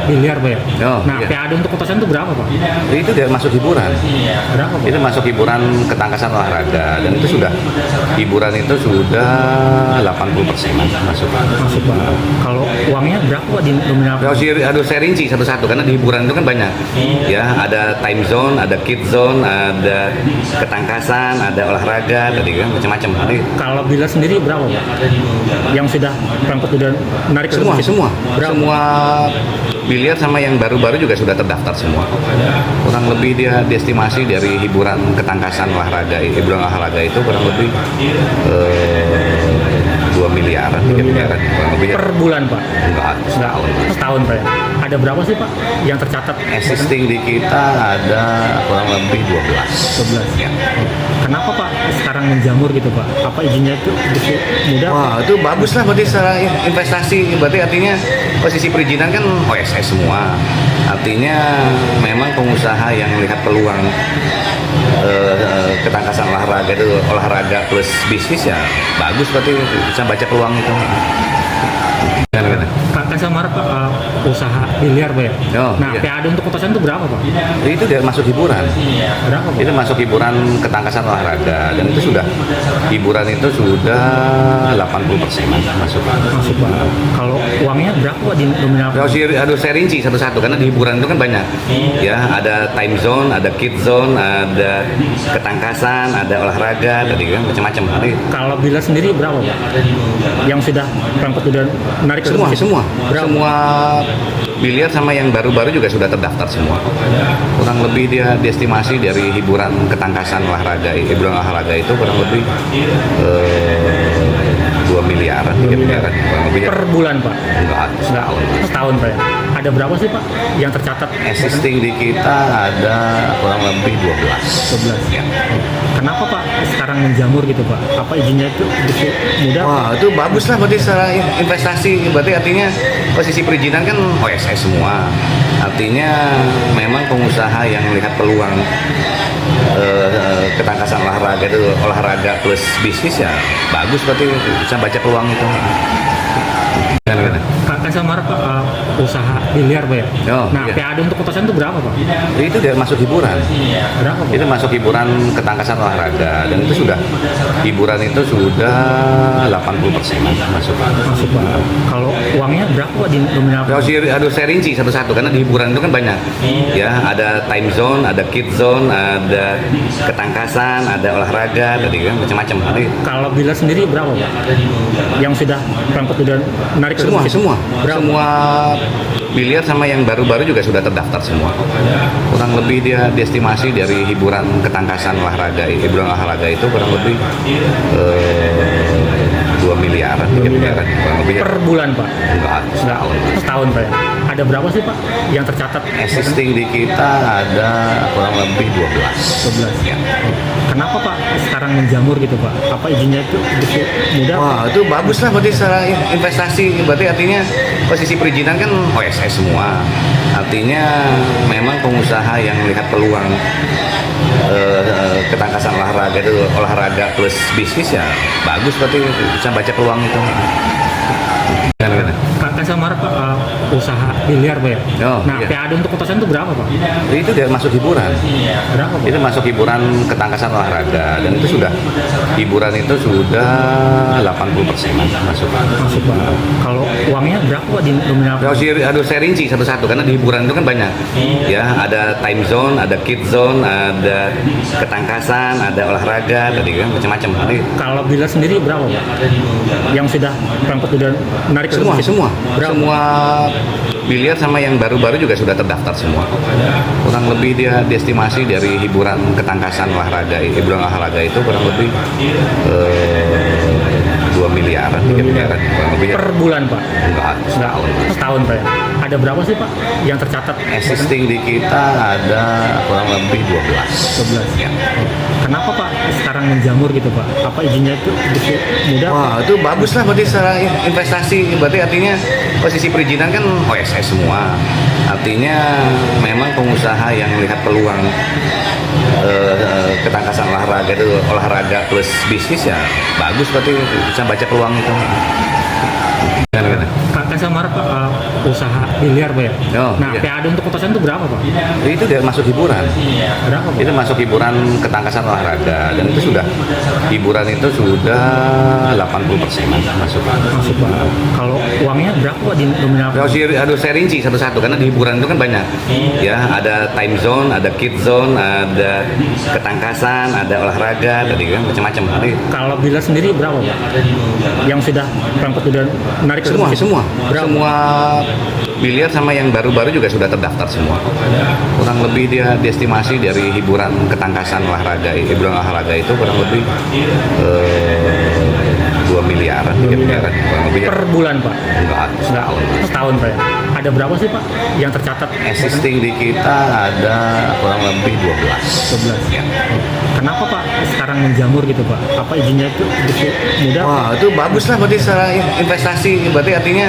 biliar Pak ya? Oh, Nah, iya. PAD untuk kotasan itu berapa Pak? Itu dia masuk hiburan. Berapa Pak? Itu masuk hiburan ketangkasan olahraga dan itu sudah hiburan itu sudah 80% masuk. Masuk Pak. Kalau uangnya berapa Pak di nominal? Aduh, saya rinci satu-satu karena di hiburan itu kan banyak. Ya, ada time zone, ada kid zone, ada ketangkasan, ada olahraga, tadi kan macam-macam. Nanti Kalau bila sendiri berapa Pak? Yang sudah pengikut udah menarik ke semua situ? semua Berapa? semua biliar sama yang baru-baru juga sudah terdaftar semua. Kurang lebih dia diestimasi dari hiburan ketangkasan olahraga, hiburan olahraga itu kurang lebih 2 miliaran, 3 miliaran kurang lebih. Per bulan Pak? Enggak, setahun. Setahun Pak ya? Ada berapa sih Pak yang tercatat? Existing di kita ada kurang lebih 12. 12. Ya. Kenapa Pak sekarang menjamur gitu Pak? Apa izinnya itu begitu mudah? Wah, itu bagus lah berarti secara investasi. Berarti artinya posisi perizinan kan OSS semua. Artinya memang pengusaha yang melihat peluang ketangkasan olahraga itu olahraga plus bisnis ya bagus, berarti bisa baca peluang itu. Kan sama Pak usaha biliar Pak ya? Oh, Nah, iya. PAD untuk kotasan itu berapa Pak? Itu dia masuk hiburan. Berapa Pak? Itu masuk hiburan ketangkasan olahraga dan itu sudah hiburan itu sudah 80% masuk. Masuk Pak. Kalau uangnya berapa Pak di nominal? Aduh, saya rinci satu-satu karena di hiburan itu kan banyak. Ya, ada time zone, ada kid zone, ada ketangkasan, ada olahraga, tadi kan macam-macam. Nanti Kalau bila sendiri berapa Pak? Yang sudah pengikut udah menarik ke semua situ? semua Berapa? semua biliar sama yang baru-baru juga sudah terdaftar semua. Kurang lebih dia diestimasi dari hiburan ketangkasan olahraga, hiburan olahraga itu kurang lebih 2 miliaran, 3 miliaran kurang lebih. Per bulan Pak? Enggak, setahun. Setahun Pak ya? Ada berapa sih Pak yang tercatat? Existing di kita ada kurang lebih 12. 12. Ya. Kenapa Pak sekarang menjamur gitu Pak? Apa izinnya itu begitu mudah? Wah, itu bagus lah berarti secara investasi. Berarti artinya posisi perizinan kan OSS semua. Artinya memang pengusaha yang melihat peluang ketangkasan olahraga itu olahraga plus bisnis ya bagus, berarti bisa baca peluang itu. Kan sama Pak usaha biliar Pak ya? Oh, Nah, iya. PAD untuk kotasan itu berapa Pak? Itu dia masuk hiburan. Berapa Pak? Itu masuk hiburan ketangkasan olahraga dan itu sudah hiburan itu sudah 80% masuk. Masuk Pak. Kalau uangnya berapa Pak di nominal? Aduh, saya rinci satu-satu karena di hiburan itu kan banyak. Ya, ada time zone, ada kid zone, ada ketangkasan, ada olahraga, tadi kan macam-macam. Nanti Kalau bila sendiri berapa Pak? Yang sudah pengikut udah menarik ke semua situ? semua Berapa? semua biliar sama yang baru-baru juga sudah terdaftar semua. Kurang lebih dia diestimasi dari hiburan ketangkasan olahraga, hiburan olahraga itu kurang lebih 2 miliaran, 3 miliaran kurang lebih. Per bulan Pak? Enggak, setahun. Setahun Pak ya? Ada berapa sih Pak yang tercatat? Existing di kita ada kurang lebih 12. 12. Ya. Kenapa Pak sekarang menjamur gitu Pak? Apa izinnya itu begitu mudah? Wah, itu bagus lah berarti secara investasi. Berarti artinya posisi perizinan kan OSS semua. Artinya memang pengusaha yang melihat peluang ketangkasan olahraga itu olahraga plus bisnis ya bagus, berarti bisa baca peluang itu. Kan sama Pak usaha biliar Pak ya? Oh, Nah, iya. PAD untuk kotasan itu berapa Pak? Itu dia masuk hiburan. Berapa Pak? Itu masuk hiburan ketangkasan olahraga dan itu sudah hiburan itu sudah 80% masuk. Masuk Pak. Kalau uangnya berapa Pak di nominal? Aduh, saya rinci satu-satu karena di hiburan itu kan banyak. Ya, ada time zone, ada kid zone, ada ketangkasan, ada olahraga, tadi kan macam-macam. Nanti Kalau bila sendiri berapa Pak? Yang sudah pengikut udah menarik ke semua situ? semua Berapa? semua biliar sama yang baru-baru juga sudah terdaftar semua. Kurang lebih dia diestimasi dari hiburan ketangkasan olahraga, hiburan olahraga itu kurang lebih 2 miliaran, 3 miliaran kurang lebih. Per bulan Pak? Enggak, setahun. Setahun Pak ya? Ada berapa sih Pak yang tercatat? Existing di kita ada kurang lebih 12. 12. Ya. Kenapa Pak sekarang menjamur gitu Pak? Apa izinnya itu begitu mudah? Wah, itu bagus lah berarti secara investasi. Berarti artinya posisi perizinan kan OSS semua. Artinya memang pengusaha yang melihat peluang ketangkasan olahraga itu olahraga plus bisnis ya bagus, berarti bisa baca peluang itu. Kan saya marah Pak, usaha biliar Pak ya. Oh, Nah, iya. PAD untuk kotasan itu berapa Pak? Itu dia masuk hiburan. Berapa Pak? Itu masuk hiburan ketangkasan olahraga dan itu sudah hiburan itu sudah 80% masuk. Masuk Pak. Kalau uangnya berapa Pak di nominal? Aduh, saya rinci satu-satu karena di hiburan itu kan banyak. Ya, ada time zone, ada kid zone, ada ketangkasan, ada olahraga, tadi kan macam-macam. Nanti Kalau biliar sendiri berapa Pak? Yang sudah pangkut udah menarik ke semua situ? semua Berapa? semua biliar sama yang baru-baru juga sudah terdaftar semua. Kurang lebih dia diestimasi dari hiburan ketangkasan olahraga itu kurang lebih 2 miliaran, 3 miliaran kurang lebih. Per bulan Pak? Enggak, setahun. Setahun Pak ya? Ada berapa sih Pak yang tercatat? Existing di kita ada kurang lebih 12. 12. Ya. Kenapa Pak sekarang menjamur gitu Pak? Apa izinnya itu begitu mudah? Wah, itu bagus lah berarti secara investasi. Berarti artinya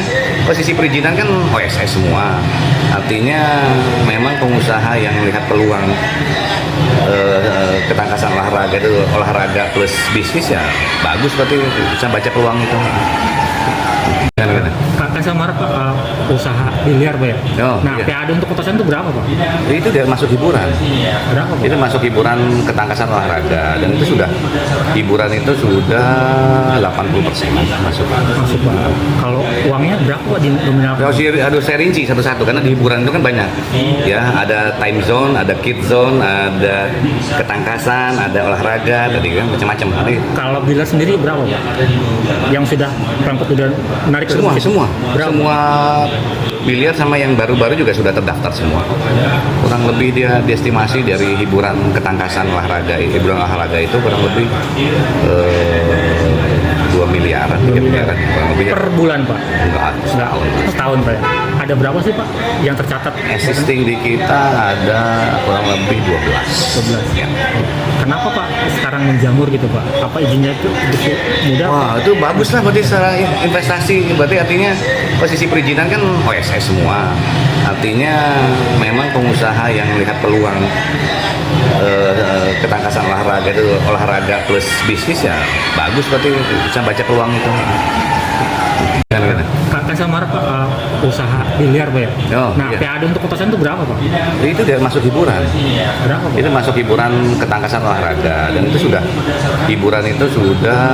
posisi perizinan kan OSS semua. Artinya memang pengusaha yang melihat peluang ketangkasan olahraga plus bisnis ya bagus, berarti bisa baca peluang itu. Kan saya marah Pak, usaha biliar Pak ya. Oh, Nah, iya. PAD untuk kotasan itu berapa Pak? Itu dia masuk hiburan. Berapa Pak? Itu masuk hiburan ketangkasan olahraga dan itu sudah hiburan itu sudah 80% masuk. Masuk Pak. Kalau uangnya berapa Pak di nominal? Aduh, saya rinci satu-satu karena di hiburan itu kan banyak. Ya, ada time zone, ada kid zone, ada ketangkasan, ada olahraga, tadi kan macam-macam. Nanti Kalau biliar sendiri berapa Pak? Yang sudah pangkut udah menarik ke semua situ? semua Berapa? semua biliar sama yang baru-baru juga sudah terdaftar semua. Kurang lebih dia diestimasi dari hiburan ketangkasan hiburan olahraga itu kurang lebih 2 miliaran, 3 miliaran kurang lebih. Per bulan Pak? Enggak, setahun. Setahun Pak ya? Ada berapa sih Pak yang tercatat? Existing di kita ada kurang lebih 12. 12. Ya. Kenapa Pak sekarang menjamur gitu Pak? Apa izinnya itu begitu mudah? Wah, itu bagus lah berarti secara investasi. Berarti artinya posisi perizinan kan OSS semua. Artinya memang pengusaha yang melihat peluang ketangkasan olahraga plus bisnis ya bagus, berarti bisa baca peluang itu. Kan saya marah Pak, usaha biliar Pak ya. Oh, Nah, iya. PAD untuk kotasan itu berapa Pak? Itu dia masuk hiburan. Berapa Pak? Itu masuk hiburan ketangkasan olahraga dan itu sudah hiburan itu sudah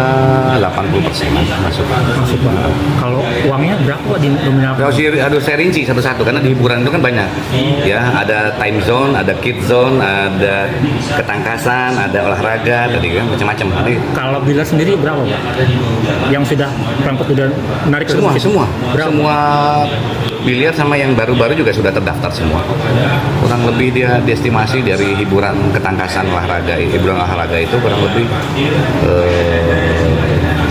80% masuk. Masuk Pak. Kalau uangnya berapa Pak di nominal? Aduh, saya rinci satu-satu karena di hiburan itu kan banyak. Ya, ada time zone, ada kid zone, ada ketangkasan, ada olahraga, tadi kan macam-macam. Nanti Kalau biliar sendiri berapa Pak? Yang sudah pangkut udah menarik ke semua situ? semua Berapa? semua biliar sama yang baru-baru juga sudah terdaftar semua. Kurang lebih dia diestimasi dari hiburan ketangkasan hiburan olahraga itu kurang lebih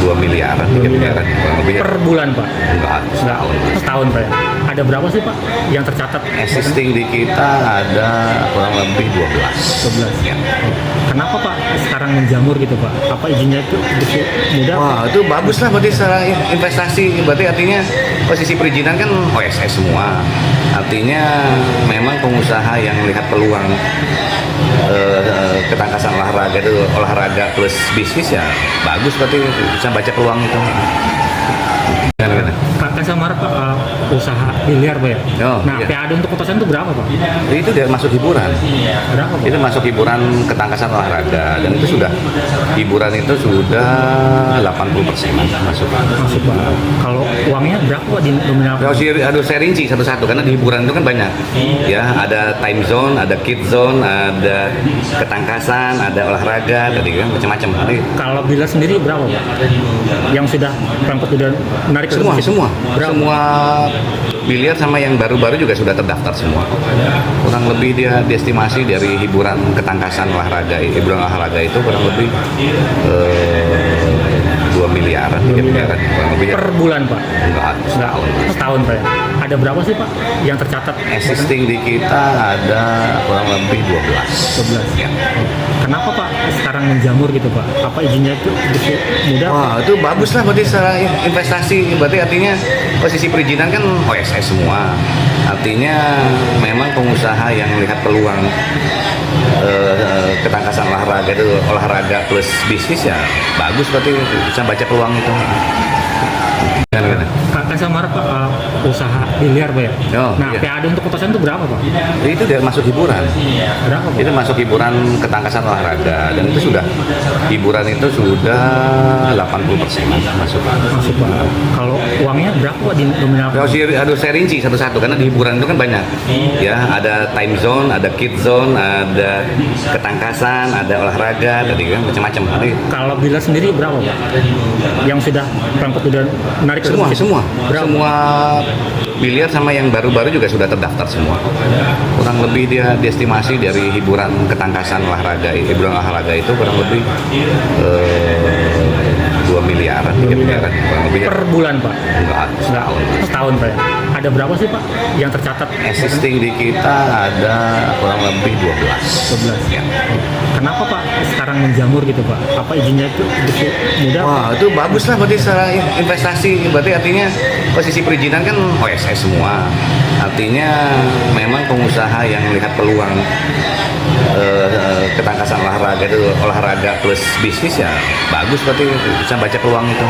2 miliaran, 3 miliaran kurang lebih. Per bulan Pak? Enggak, setahun. Setahun Pak ya? Ada berapa sih Pak yang tercatat? Existing di kita ada kurang lebih 12. 12. Ya. Kenapa Pak sekarang menjamur gitu Pak? Apa izinnya itu begitu mudah? Wah, itu bagus lah berarti secara investasi. Berarti artinya posisi perizinan kan OSS semua. Artinya memang pengusaha yang melihat peluang ketangkasan olahraga plus bisnis ya bagus, berarti bisa baca peluang itu. Kan saya marah Pak, usaha biliar Pak ya. Oh, Nah, iya. PAD untuk kotasan itu berapa Pak? Itu dia masuk hiburan. Berapa Pak? Itu masuk hiburan ketangkasan olahraga dan itu sudah hiburan itu sudah 80% masuk. Masuk Pak. Kalau uangnya berapa Pak di nominal? Aduh, saya rinci satu-satu karena di hiburan itu kan banyak. Ya, ada time zone, ada kid zone, ada ketangkasan, ada olahraga, tadi kan macam-macam. Nanti Kalau biliar sendiri berapa Pak? Yang sudah pangkut udah menarik ke semua situ? semua Berapa? semua biliar sama yang baru-baru juga sudah terdaftar semua. Kurang lebih dia diestimasi dari hiburan ketangkasan hiburan olahraga itu kurang lebih 2 miliaran, 3 miliaran kurang lebih. Per bulan Pak? Enggak, setahun. Setahun Pak ya? Ada berapa sih Pak yang tercatat? Existing di kita ada kurang lebih 12. 12. Ya. Kenapa Pak sekarang menjamur gitu Pak? Apa izinnya itu begitu mudah? Wah, itu bagus lah berarti secara investasi. Berarti artinya posisi perizinan kan OSS semua. Artinya memang pengusaha yang melihat peluang ketangkasan olahraga plus bisnis ya bagus, berarti bisa baca peluang itu. Kan Kan saya marah Pak, usaha biliar Pak ya. Oh, Nah, iya. PAD untuk kotasan itu berapa Pak? Itu dia masuk hiburan. Berapa Pak? Itu masuk hiburan ketangkasan olahraga dan itu sudah hiburan itu sudah 80% masuk. Masuk Pak. Kalau uangnya berapa Pak di nominal? Aduh, saya rinci satu-satu karena di hiburan itu kan banyak. Ya, ada time zone, ada kid zone, ada ketangkasan, ada olahraga, tadi kan macam-macam. Nanti Kalau bila sendiri berapa Pak? Yang sudah pengikut udah menarik semua ke situ? semua Berapa? semua biliar sama yang baru-baru juga sudah terdaftar semua. Kurang lebih dia diestimasi dari hiburan ketangkasan olahraga, hiburan olahraga itu kurang lebih 2 miliaran, 3 miliaran kurang lebih. Per bulan Pak? Enggak, setahun. Setahun Pak ya. Ada berapa sih Pak yang tercatat? Existing di kita ada kurang lebih 12. 12. Ya. Kenapa Pak sekarang menjamur gitu Pak? Apa izinnya itu begitu mudah? Wah, itu bagus lah berarti secara investasi. Berarti artinya posisi perizinan kan OSS semua. Artinya memang pengusaha yang melihat peluang ketangkasan olahraga itu olahraga plus bisnis ya bagus, berarti bisa baca peluang itu.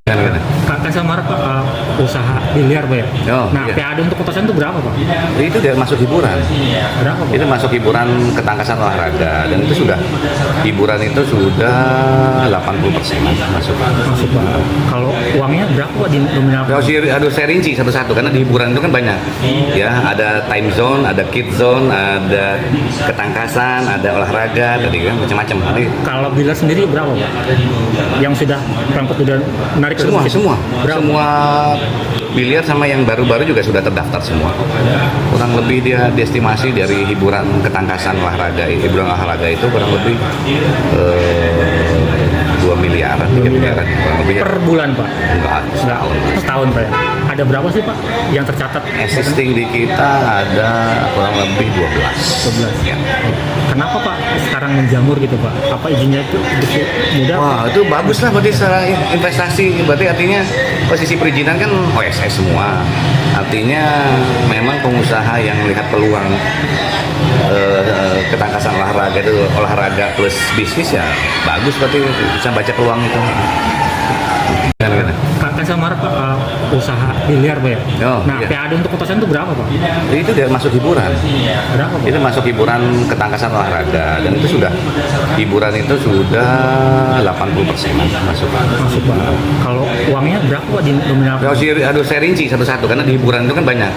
Gimana? Kan saya marah Pak, usaha biliar Pak ya. Oh, Nah, iya. PAD untuk kotasan itu berapa Pak? Itu dia masuk hiburan. Berapa Pak? Itu masuk hiburan ketangkasan olahraga dan itu sudah hiburan itu sudah 80% masuk. Masuk Pak. Kalau uangnya berapa Pak di nominal? Aduh, saya rinci satu-satu karena di hiburan itu kan banyak. Ya, ada time zone, ada kid zone, ada ketangkasan, ada olahraga, tadi kan macam-macam. Nanti Kalau bila sendiri berapa Pak? Yang sudah pengikut udah menarik ke semua situ? semua Berapa? semua biliar sama yang baru-baru juga sudah terdaftar semua. Kurang lebih dia diestimasi dari hiburan ketangkasan olahraga, hiburan olahraga itu kurang lebih 2 miliaran, 3 miliaran kurang lebih. Per bulan Pak? Enggak, setahun. Setahun Pak ya. Ada berapa sih Pak yang tercatat? Existing di kita ada kurang lebih 12. 12. Ya. Kenapa Pak sekarang menjamur gitu Pak? Apa izinnya itu begitu mudah? Wah, itu bagus lah berarti secara investasi. Berarti artinya posisi perizinan kan OSS semua. Artinya memang pengusaha yang melihat peluang ketangkasan olahraga itu olahraga plus bisnis ya bagus, berarti bisa baca peluang itu. Gimana? Kan saya marah Pak, usaha biliar Pak ya. Oh, Nah, iya. PAD untuk kotasan itu berapa Pak? Itu dia masuk hiburan. Berapa Pak? Itu masuk hiburan ketangkasan olahraga dan itu sudah hiburan itu sudah 80% masuk. Masuk Pak. Kalau uangnya berapa Pak di nominal? Aduh, saya rinci satu-satu karena di hiburan itu kan banyak.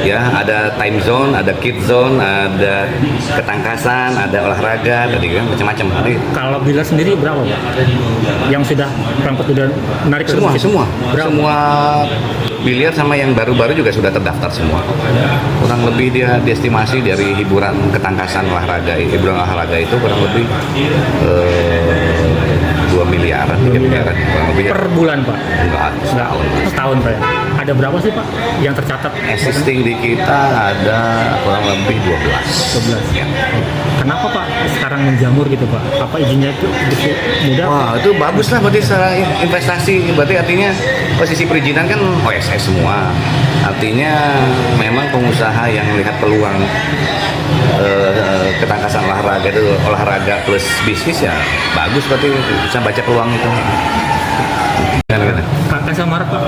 Ya, ada time zone, ada kid zone, ada ketangkasan, ada olahraga, tadi kan macam-macam. Nanti Kalau bila sendiri berapa Pak? Yang sudah pengikut udah menarik ke semua situ? semua Berapa? semua biliar sama yang baru-baru juga sudah terdaftar semua. Kurang lebih dia diestimasi dari hiburan ketangkasan olahraga, hiburan olahraga itu kurang lebih 2 miliaran, 3 miliaran kurang lebih. Per bulan Pak? Enggak, setahun. Setahun Pak ya. Ada berapa sih Pak yang tercatat? Existing di kita ada kurang lebih 12. 12. Ya. Kenapa Pak sekarang menjamur gitu Pak? Apa izinnya itu begitu mudah? Wah, itu bagus lah berarti secara investasi. Berarti artinya posisi perizinan kan OSS semua. Artinya memang pengusaha yang melihat peluang ketangkasan olahraga itu olahraga plus bisnis ya bagus, berarti bisa baca peluang itu. Gimana? Kan saya marah Pak,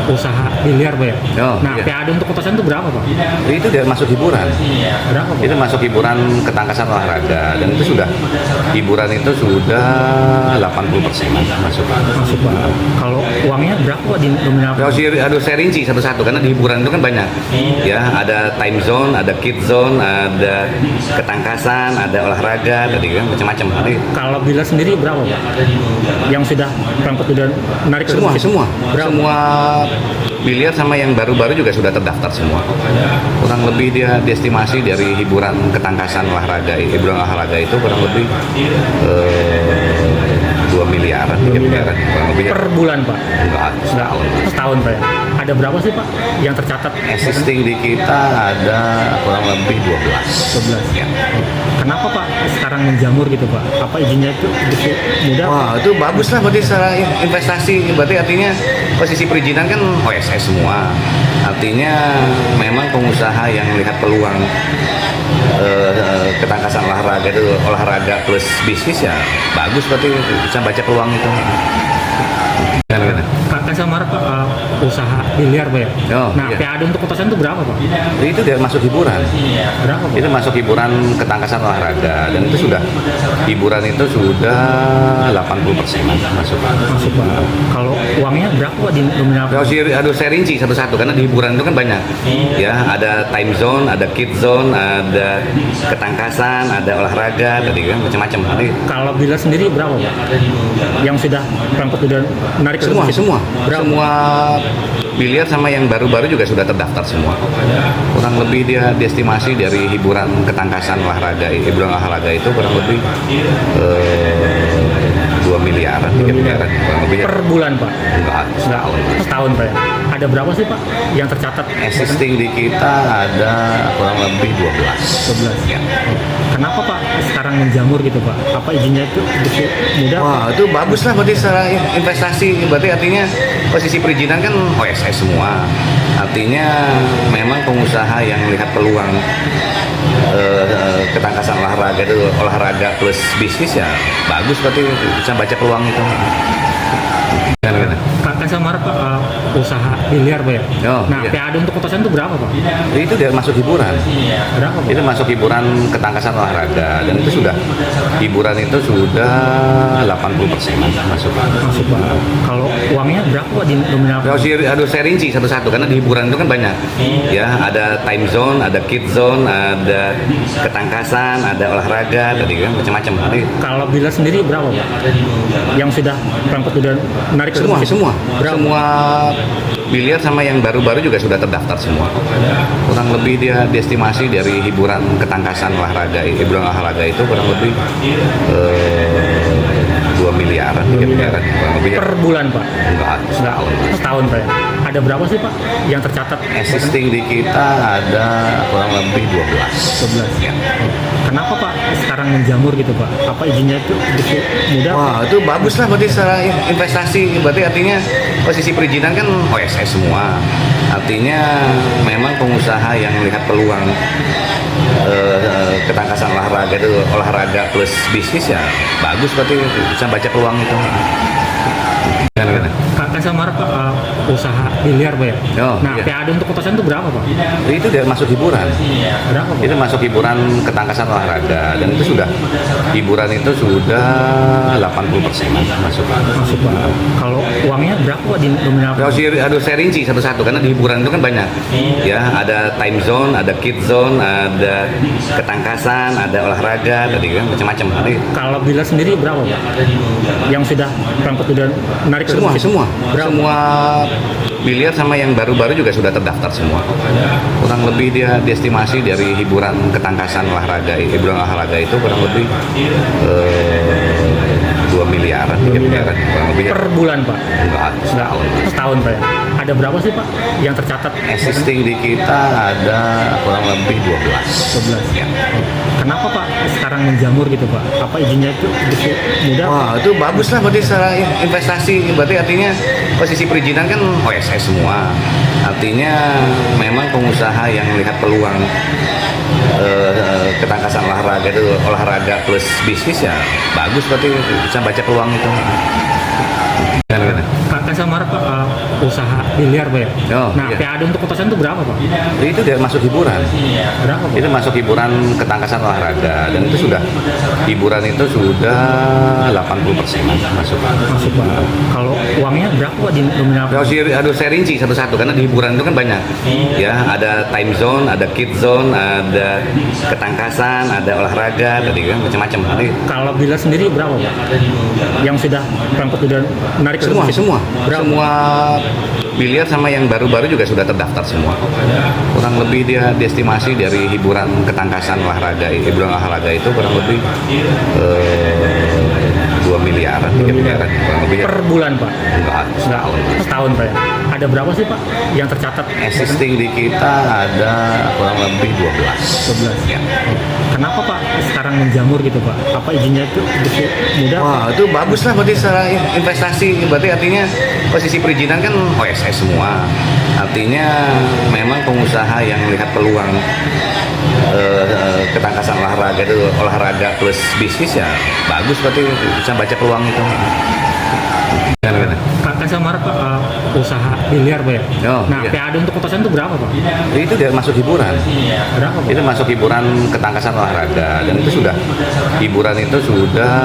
usaha biliar Pak ya. Oh, Nah, iya. PAD untuk kotasan itu berapa Pak? Itu dia masuk hiburan. Berapa Pak? Itu masuk hiburan ketangkasan olahraga dan itu sudah hiburan itu sudah 80% masuk. Masuk Pak. Kalau uangnya berapa Pak di nominal? Aduh, saya rinci satu-satu karena di hiburan itu kan banyak. Ya, ada time zone, ada kid zone, ada ketangkasan, ada olahraga, tadi kan macam-macam. Nanti Kalau bila sendiri berapa Pak? Yang sudah pengikut udah menarik ke semua situ? semua Berapa? semua biliar sama yang baru-baru juga sudah terdaftar semua. Kurang lebih dia diestimasi dari hiburan ketangkasan olahraga, hiburan olahraga itu kurang lebih 2 miliaran, 3 miliaran kurang lebih. Per bulan Pak? Enggak, setahun. Setahun Pak ya. Ada berapa sih Pak yang tercatat? Existing di kita ada kurang lebih 12. 12. Ya. Kenapa Pak sekarang menjamur gitu Pak? Apa izinnya itu begitu mudah? Wah, itu bagus lah berarti secara investasi. Berarti artinya posisi perizinan kan OSS semua. Artinya memang pengusaha yang melihat peluang ketangkasan olahraga itu olahraga plus bisnis ya bagus, berarti bisa baca peluang itu. Gimana? Kan saya marah Pak, usaha biliar Pak ya? Oh, Nah, iya. PAD untuk kotasan itu berapa Pak? Itu dia masuk hiburan. Berapa Pak? Itu masuk hiburan ketangkasan olahraga dan itu sudah hiburan itu sudah 80% masuk. Masuk Pak. Kalau uangnya berapa Pak di nominal? Aduh, saya rinci satu-satu karena di hiburan itu kan banyak. Ya, ada time zone, ada kid zone, ada ketangkasan, ada olahraga, tadi kan macam-macam. Nanti Kalau bila sendiri berapa Pak? Yang sudah pengikut udah menarik ke semua situ? semua Berapa? semua biliar sama yang baru-baru juga sudah terdaftar semua. Kurang lebih dia diestimasi dari hiburan ketangkasan olahraga, hiburan olahraga itu kurang lebih 2 miliaran, 3 miliaran kurang lebih. Per bulan Pak? Enggak, setahun. Setahun Pak ya? Ada berapa sih Pak yang tercatat? Existing di kita ada kurang lebih 12. 12. Ya. Kenapa Pak sekarang menjamur gitu Pak? Apa izinnya itu begitu mudah? Wah, itu bagus lah berarti secara investasi. Berarti artinya posisi perizinan kan OSS semua. Artinya memang pengusaha yang melihat peluang ketangkasan olahraga itu olahraga plus bisnis ya bagus, berarti bisa baca peluang itu. Kan sama Pak usaha biliar Pak ya? Oh, nah, iya. PAD untuk kotasan itu berapa Pak? Itu dia masuk hiburan. Berapa Pak? Itu masuk hiburan ketangkasan olahraga dan itu sudah hiburan itu sudah 80% masuk. Masuk Pak. Kalau uangnya berapa Pak di nominal? Aduh, saya rinci satu-satu karena di hiburan itu kan banyak. Ya, ada time zone, ada kid zone, ada ketangkasan, ada olahraga, tadi kan macam-macam. Nanti Kalau bila sendiri berapa Pak? Yang sudah pengikut udah menarik ke semua situ? semua Berapa? semua biliar sama yang baru-baru juga sudah terdaftar semua. Kurang lebih dia diestimasi dari hiburan ketangkasan olahraga, hiburan olahraga itu kurang lebih 2 miliaran, 3 miliaran kurang lebih. Per bulan Pak? Enggak, setahun. Setahun Pak ya? Ada berapa sih Pak yang tercatat? Existing di kita ada kurang lebih 12. 12. Ya. Kenapa Pak sekarang menjamur gitu Pak? Apa izinnya itu begitu mudah? Wah, itu bagus lah berarti secara investasi. Berarti artinya posisi perizinan kan OSS semua. Artinya memang pengusaha yang melihat peluang ketangkasan olahraga itu olahraga plus bisnis ya bagus, berarti bisa baca peluang itu. Kan sama Pak usaha biliar Pak ya? Oh, nah, iya. PAD untuk kotasan itu berapa Pak? Itu dia masuk hiburan. Berapa Pak? Itu masuk hiburan ketangkasan olahraga dan itu sudah hiburan itu sudah 80% masuk. Masuk Pak. Kalau uangnya berapa Pak di nominal? Aduh, saya rinci satu-satu karena di hiburan itu kan banyak. Ya, ada time zone, ada kid zone, ada ketangkasan, ada olahraga, tadi kan macam-macam. Nanti Kalau bila sendiri berapa Pak? Yang sudah pengikut udah menarik ke semua situ? semua Berapa? semua biliar sama yang baru-baru juga sudah terdaftar semua. Kurang lebih dia diestimasi dari hiburan ketangkasan olahraga, hiburan olahraga itu kurang lebih 2 miliaran, 3 miliaran kurang lebih. Per bulan Pak? Enggak, setahun. Setahun Pak ya? Ada berapa sih Pak yang tercatat? Existing di kita ada kurang lebih 12. 12. Ya. Kenapa Pak sekarang menjamur gitu Pak? Apa izinnya itu begitu mudah? Wah, itu bagus lah berarti secara investasi. Berarti artinya posisi perizinan kan OSS semua. Artinya memang pengusaha yang melihat peluang ketangkasan olahraga itu olahraga plus bisnis ya bagus, berarti bisa baca peluang itu. Kan sama Pak usaha biliar Pak ya? Oh, nah, iya. PAD untuk kotasan itu berapa Pak? Itu dia masuk hiburan. Berapa Pak? Itu masuk hiburan ketangkasan olahraga dan itu sudah hiburan itu sudah 80% masuk. Masuk Pak. Kalau uangnya berapa Pak di nominal? Aduh, saya rinci satu-satu karena di hiburan itu kan banyak. Ya, ada time zone, ada kid zone, ada ketangkasan, ada olahraga, tadi kan macam-macam. Nanti Kalau bila sendiri berapa Pak? Yang sudah pengikut udah menarik ke semua situ? semua Berapa? semua biliar sama yang baru-baru juga sudah terdaftar semua. Kurang lebih dia diestimasi dari hiburan ketangkasan olahraga, hiburan olahraga itu kurang lebih 2 miliaran, 3 miliaran kurang lebih. Per bulan Pak? Enggak, setahun. Setahun Pak ya? Ada berapa sih Pak yang tercatat? Existing di kita ada kurang lebih 12. 12. Ya. Kenapa Pak sekarang menjamur gitu Pak? Apa izinnya itu begitu mudah? Wah, itu bagus lah berarti secara investasi. Berarti artinya posisi perizinan kan OSS semua. Artinya memang pengusaha yang melihat peluang ketangkasan olahraga itu olahraga plus bisnis ya bagus, berarti bisa baca peluang itu. Kan saya marah Pak, usaha biliar Pak ya. Oh, Nah, iya. PAD untuk kotasan itu berapa Pak? Itu dia masuk hiburan. Berapa Pak? Itu masuk hiburan ketangkasan olahraga dan itu sudah hiburan itu sudah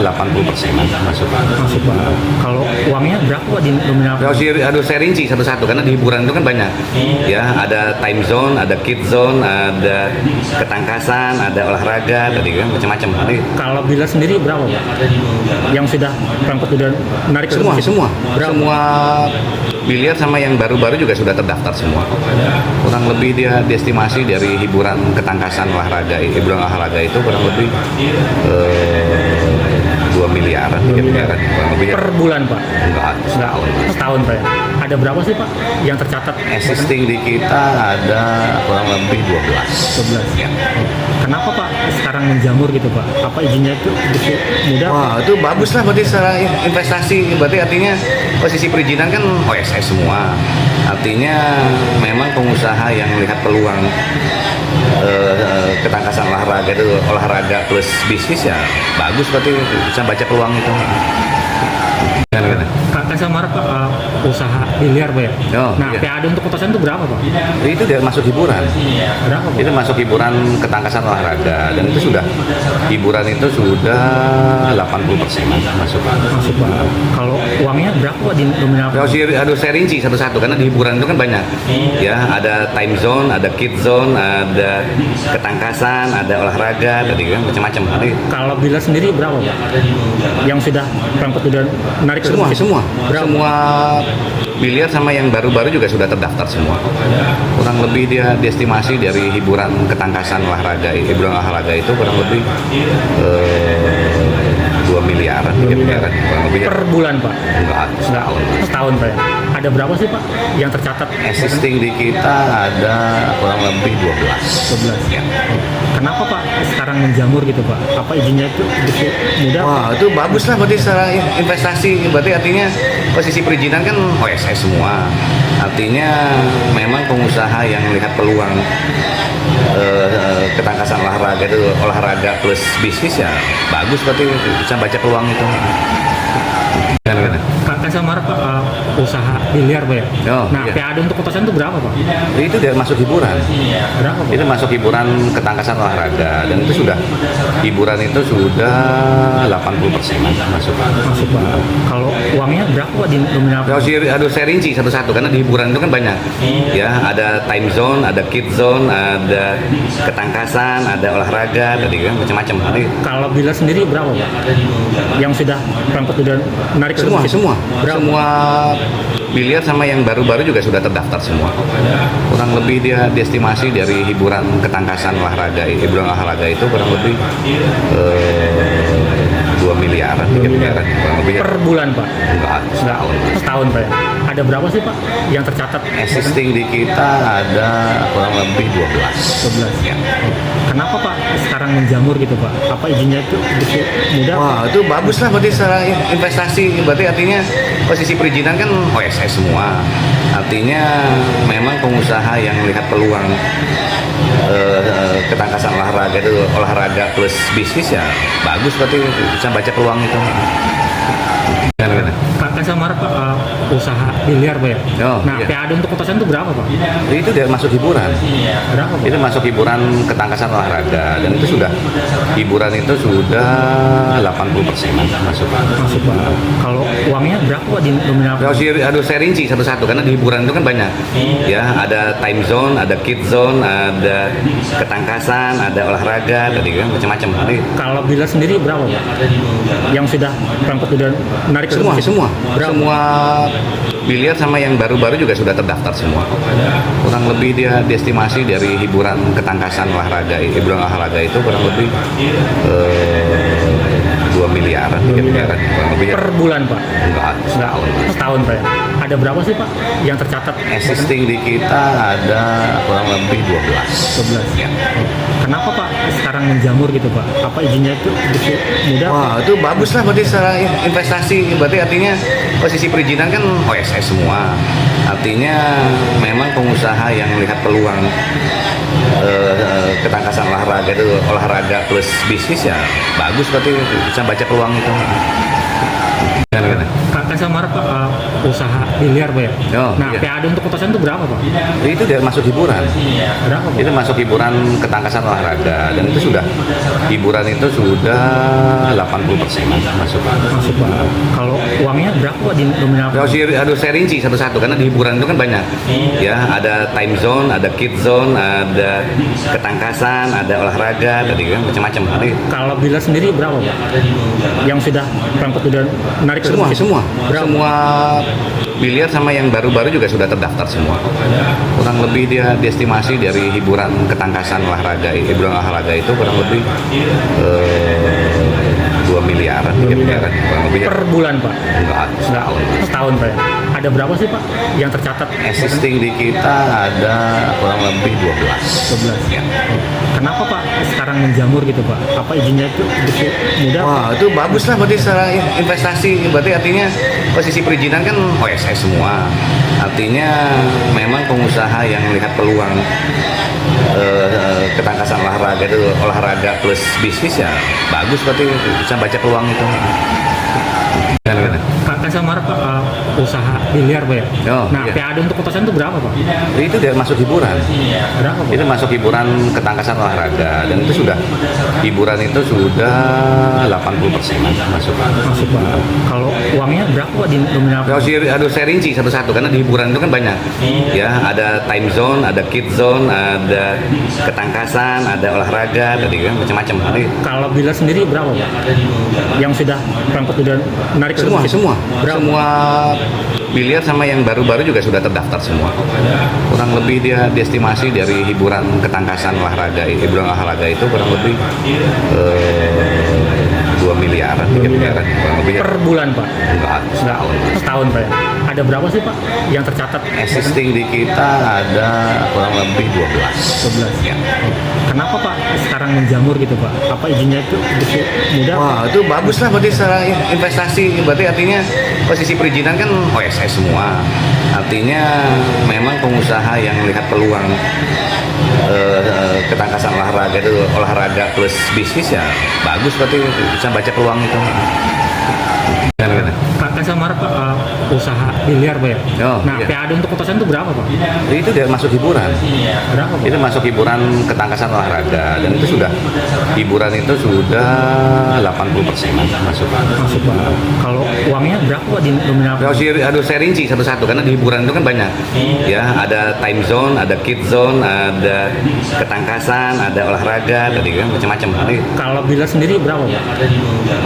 80% masuk. Masuk Pak. Kalau uangnya berapa Pak di nominal? Aduh, saya rinci satu-satu karena di hiburan itu kan banyak. Ya, ada time zone, ada kid zone, ada ketangkasan, ada olahraga, tadi kan macam-macam. Nanti Kalau bila sendiri berapa Pak? Yang sudah pangkut udah menarik ke semua situ? semua Berapa? semua biliar sama yang baru-baru juga sudah terdaftar semua. Kurang lebih dia diestimasi dari hiburan ketangkasan olahraga, hiburan olahraga itu kurang lebih 2 miliaran, 3 miliaran kurang lebih. Per bulan Pak? Enggak, setahun. Setahun Pak ya? Ada berapa sih Pak yang tercatat? Existing di kita ada kurang lebih 12. 12. Ya. Kenapa Pak sekarang menjamur gitu Pak? Apa izinnya itu begitu mudah? Wah, itu bagus lah berarti secara investasi. Berarti artinya posisi perizinan kan OSS semua. Artinya memang pengusaha yang melihat peluang ketangkasan olahraga itu olahraga plus bisnis ya bagus, berarti bisa baca peluang itu. Kan saya marah Pak, usaha biliar Pak ya. Oh, Nah, iya. PAD untuk kotasan itu berapa Pak? Itu dia masuk hiburan. Berapa Pak? Itu masuk hiburan ketangkasan olahraga dan itu sudah hiburan itu sudah 80% masuk. Masuk Pak. Kalau uangnya berapa Pak di nominal? Aduh, saya rinci satu-satu karena di hiburan itu kan banyak. Ya, ada time zone, ada kid zone, ada ketangkasan, ada olahraga, tadi kan macam-macam. Nanti Kalau bila sendiri berapa Pak? Yang sudah pangkut udah menarik ke semua situ? semua Berapa? semua biliar sama yang baru-baru juga sudah terdaftar semua. Kurang lebih dia diestimasi dari hiburan ketangkasan olahraga, hiburan olahraga itu kurang lebih 2 miliaran, 3 miliaran kurang lebih. Per bulan Pak? Enggak, setahun. Setahun Pak ya? Ada berapa sih Pak yang tercatat? Existing di kita ada kurang lebih 12. 12. Ya. Kenapa Pak sekarang menjamur gitu Pak? Apa izinnya itu begitu mudah? Wah, itu bagus lah berarti secara investasi. Berarti artinya posisi perizinan kan OSS semua. Artinya memang pengusaha yang melihat peluang ketangkasan olahraga itu olahraga plus bisnis ya bagus, berarti bisa baca peluang itu. Kan saya marah Pak, usaha biliar Pak ya. Oh, Nah, iya. PAD untuk kotasan itu berapa Pak? Itu dia masuk hiburan. Berapa Pak? Itu masuk hiburan ketangkasan olahraga dan itu sudah hiburan itu sudah 80% masuk. Masuk Pak. Kalau uangnya berapa Pak di nominal? Aduh, saya rinci satu-satu karena di hiburan itu kan banyak. Ya, ada time zone, ada kid zone, ada ketangkasan, ada olahraga, tadi kan macam-macam. Nanti Kalau bila sendiri berapa Pak? Yang sudah pangkut udah menarik ke semua situ? semua Berapa? semua biliar sama yang baru-baru juga sudah terdaftar semua. Kurang lebih dia diestimasi dari hiburan ketangkasan olahraga, hiburan olahraga itu kurang lebih 2 miliaran, 3 miliaran kurang lebih. Per bulan Pak? Enggak, setahun. Setahun Pak ya? Ada berapa sih Pak yang tercatat? Existing di kita ada kurang lebih 12. 12. Ya. Kenapa Pak sekarang menjamur gitu Pak? Apa izinnya itu begitu mudah? Wah, itu bagus lah berarti secara investasi. Berarti artinya posisi perizinan kan OSS semua. Artinya memang pengusaha yang melihat peluang ketangkasan olahraga itu olahraga plus bisnis ya bagus, berarti bisa baca peluang itu. Kan saya marah Pak, usaha biliar Pak ya. Oh, Nah, iya. PAD untuk kotasan itu berapa Pak? Itu dia masuk hiburan. Berapa Pak? Itu masuk hiburan ketangkasan olahraga dan itu sudah hiburan itu sudah 80% masuk. Masuk Pak. Kalau uangnya berapa Pak di nominal? Aduh, saya rinci satu-satu karena di hiburan itu kan banyak. Ya, ada time zone, ada kid zone, ada ketangkasan, ada olahraga, tadi kan macam-macam. Nanti Kalau bila sendiri berapa Pak? Yang sudah pangkut udah menarik ke semua situ? semua Berapa? semua biliar sama yang baru-baru juga sudah terdaftar semua. Kurang lebih dia diestimasi dari hiburan ketangkasan olahraga, hiburan olahraga itu kurang lebih 2 miliaran, 3 miliaran kurang lebih. Per bulan Pak? Enggak, setahun. Setahun Pak ya? Ada berapa sih Pak yang tercatat? Existing di kita ada kurang lebih 12. 12. Ya. Kenapa Pak sekarang menjamur gitu Pak? Apa izinnya itu begitu mudah? Wah, itu bagus lah berarti secara investasi. Berarti artinya posisi perizinan kan OSS semua. Artinya memang pengusaha yang melihat peluang ketangkasan olahraga itu olahraga plus bisnis ya bagus, berarti bisa baca peluang itu. Kan Kakak sama Pak usaha biliar Pak ya? Oh, Nah, iya. PAD untuk kotasan itu berapa Pak? Itu dia masuk hiburan. Berapa Pak? Itu masuk hiburan ketangkasan olahraga dan itu sudah hiburan itu sudah 80% masuk. Masuk Pak. Kalau uangnya berapa Pak di nominal? Aduh, saya rinci satu-satu karena di hiburan itu kan banyak. Ya, ada time zone, ada kid zone, ada ketangkasan, ada olahraga, tadi kan macam-macam. Jadi Kalau bila sendiri berapa Pak? Yang sudah pengikut udah menarik semua ke situ? semua Berapa? semua biliar sama yang baru-baru juga sudah terdaftar semua. Kurang lebih dia diestimasi dari hiburan ketangkasan olahraga, hiburan olahraga itu kurang lebih 2 miliaran, 3 miliaran kurang lebih. Per bulan Pak? Enggak, setahun. Setahun Pak ya? Ada berapa sih Pak yang tercatat? Existing di kita ada kurang lebih 12. 12. Ya. Kenapa Pak sekarang menjamur gitu Pak? Apa izinnya itu begitu mudah? Wah, itu bagus lah berarti secara investasi. Berarti artinya posisi perizinan kan OSS semua. Artinya memang pengusaha yang melihat peluang ketangkasan olahraga itu olahraga plus bisnis ya bagus, berarti bisa baca peluang itu. Gimana? Kakak sama Pak usaha biliar Pak ya? Oh, Nah, iya. PAD untuk kotasan itu berapa Pak? Itu dia masuk hiburan. Berapa Pak? Itu masuk hiburan ketangkasan olahraga dan itu sudah hiburan itu sudah 80% masuk. Masuk Pak. Kalau uangnya berapa Pak di nominal? Aduh, saya rinci satu-satu karena di hiburan itu kan banyak. Ya, ada time zone, ada kid zone, ada ketangkasan, ada olahraga, tadi kan macam-macam. Jadi Kalau bila sendiri berapa Pak? Yang sudah pengikut udah menarik ke semua situ? semua Berapa? semua biliar sama yang baru-baru juga sudah terdaftar semua. Kurang lebih dia diestimasi dari hiburan ketangkasan olahraga, hiburan olahraga itu kurang lebih 2 miliaran, 3 miliaran kurang lebih. Per bulan Pak? Enggak, setahun. Setahun Pak ya? Ada berapa sih Pak yang tercatat? Existing di kita ada kurang lebih 12. 12. Ya. Kenapa Pak sekarang menjamur gitu Pak? Apa izinnya itu begitu mudah? Wah, itu bagus lah berarti secara investasi. Berarti artinya posisi perizinan kan OSS semua. Artinya memang pengusaha yang melihat peluang ketangkasan olahraga itu olahraga plus bisnis ya bagus, berarti bisa baca peluang itu. Gimana? Kakak sama Pak usaha biliar Pak ya? Oh, Nah, iya. PAD untuk kotasan itu berapa Pak? Itu dia masuk hiburan. Berapa Pak? Itu masuk hiburan ketangkasan olahraga dan itu sudah hiburan itu sudah 80% masuk. Masuk Pak. Kalau uangnya berapa Pak di nominal? Aduh, saya rinci satu-satu karena di hiburan itu kan banyak. Ya, ada time zone, ada kid zone, ada ketangkasan, ada olahraga, tadi kan macam-macam. Jadi Kalau bila sendiri berapa Pak?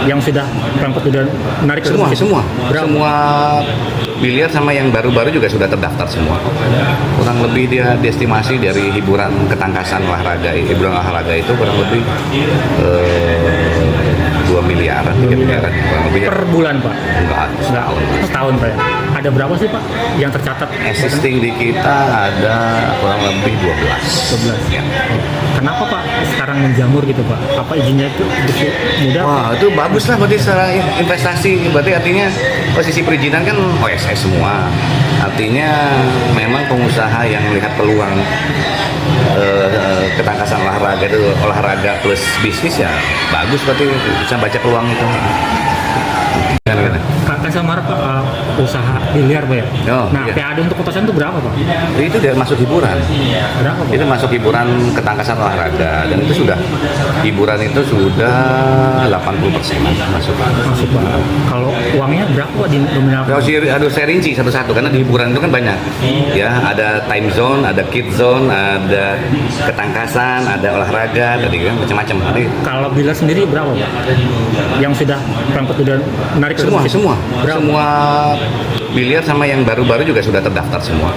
Yang sudah pengikut udah menarik ke semua situ? semua Berapa? semua biliar sama yang baru-baru juga sudah terdaftar semua. Kurang lebih dia diestimasi dari hiburan ketangkasan olahraga, hiburan olahraga itu kurang lebih 2 miliaran, 3 miliaran kurang lebih. Per bulan Pak? Enggak, setahun. Setahun Pak ya? Ada berapa sih Pak yang tercatat? Existing di kita ada kurang lebih 12. 12. Ya. Kenapa Pak sekarang menjamur gitu Pak? Apa izinnya itu begitu mudah? Wah, itu bagus lah berarti secara investasi. Berarti artinya posisi perizinan kan OSS semua. Artinya memang pengusaha yang melihat peluang ketangkasan olahraga itu olahraga plus bisnis ya bagus, berarti bisa baca peluang itu. Gimana? Kakak sama Pak usaha biliar Pak ya? Oh, Nah, iya. PAD untuk kotasan itu berapa Pak? Itu dia masuk hiburan. Berapa Pak? Itu masuk hiburan ketangkasan olahraga dan itu sudah hiburan itu sudah 80% masuk. Masuk Pak. Kalau uangnya berapa Pak di nominal? Aduh, saya rinci satu-satu karena di hiburan itu kan banyak. Ya, ada time zone, ada kid zone, ada ketangkasan, ada olahraga, tadi kan macam-macam. Jadi Kalau bila sendiri berapa Pak? Yang sudah pengikut udah menarik ke semua situ? semua Berapa? semua biliar sama yang baru-baru juga sudah terdaftar semua.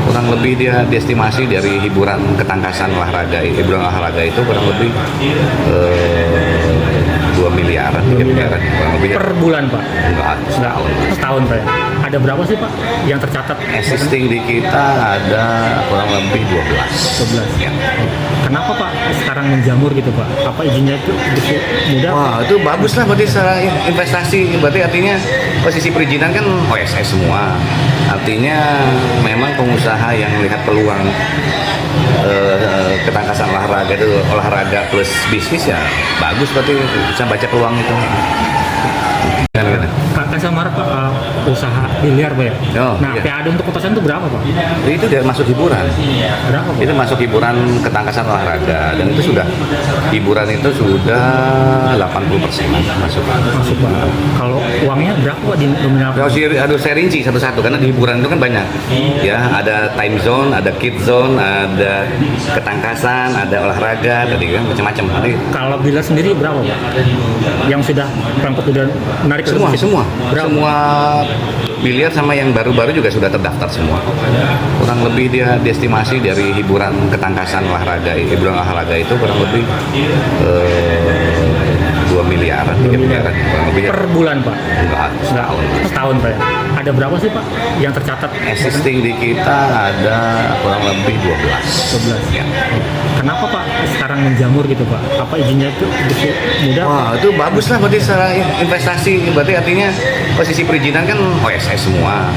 Kurang lebih dia diestimasi dari hiburan ketangkasan olahraga, hiburan olahraga itu kurang lebih 2 miliaran, 3 miliaran kurang lebih. Per bulan Pak? Enggak, setahun. Setahun Pak ya? Ada berapa sih Pak yang tercatat? Existing di kita ada kurang lebih 12. 12. Ya. Kenapa Pak sekarang menjamur gitu Pak? Apa izinnya itu begitu mudah? Wah, itu bagus lah berarti secara investasi. Berarti artinya posisi perizinan kan OSS semua. Artinya memang pengusaha yang melihat peluang ketangkasan olahraga itu olahraga plus bisnis ya bagus, berarti bisa baca peluang itu. Gimana? Kakak sama Pak biliar Pak ya? Oh, Nah, iya. PAD untuk kotasan itu berapa Pak? Itu dia masuk hiburan. Berapa Pak? Itu masuk hiburan ketangkasan olahraga dan itu sudah hiburan itu sudah 80% masuk. Masuk Pak. Kalau uangnya berapa Pak di nominal? Aduh, saya rinci satu-satu karena di hiburan itu kan banyak. Ya, ada time zone, ada kid zone, ada ketangkasan, ada olahraga, tadi kan macam-macam. Nanti Kalau bila sendiri berapa Pak? Yang sudah pengikut udah menarik semua ke situ? semua Berapa? semua biliar sama yang baru-baru juga sudah terdaftar semua. Kurang lebih dia diestimasi dari hiburan ketangkasan olahraga, hiburan olahraga itu kurang lebih 2 miliaran, 3 miliaran kurang lebih. Per bulan Pak? Enggak, setahun. Setahun Pak ya? Ada berapa sih Pak yang tercatat? Existing di kita ada kurang lebih 12. 12. Ya. Kenapa Pak sekarang menjamur gitu Pak? Apa izinnya itu begitu mudah? Wah, itu bagus lah berarti secara investasi. Berarti artinya posisi perizinan kan OSS semua.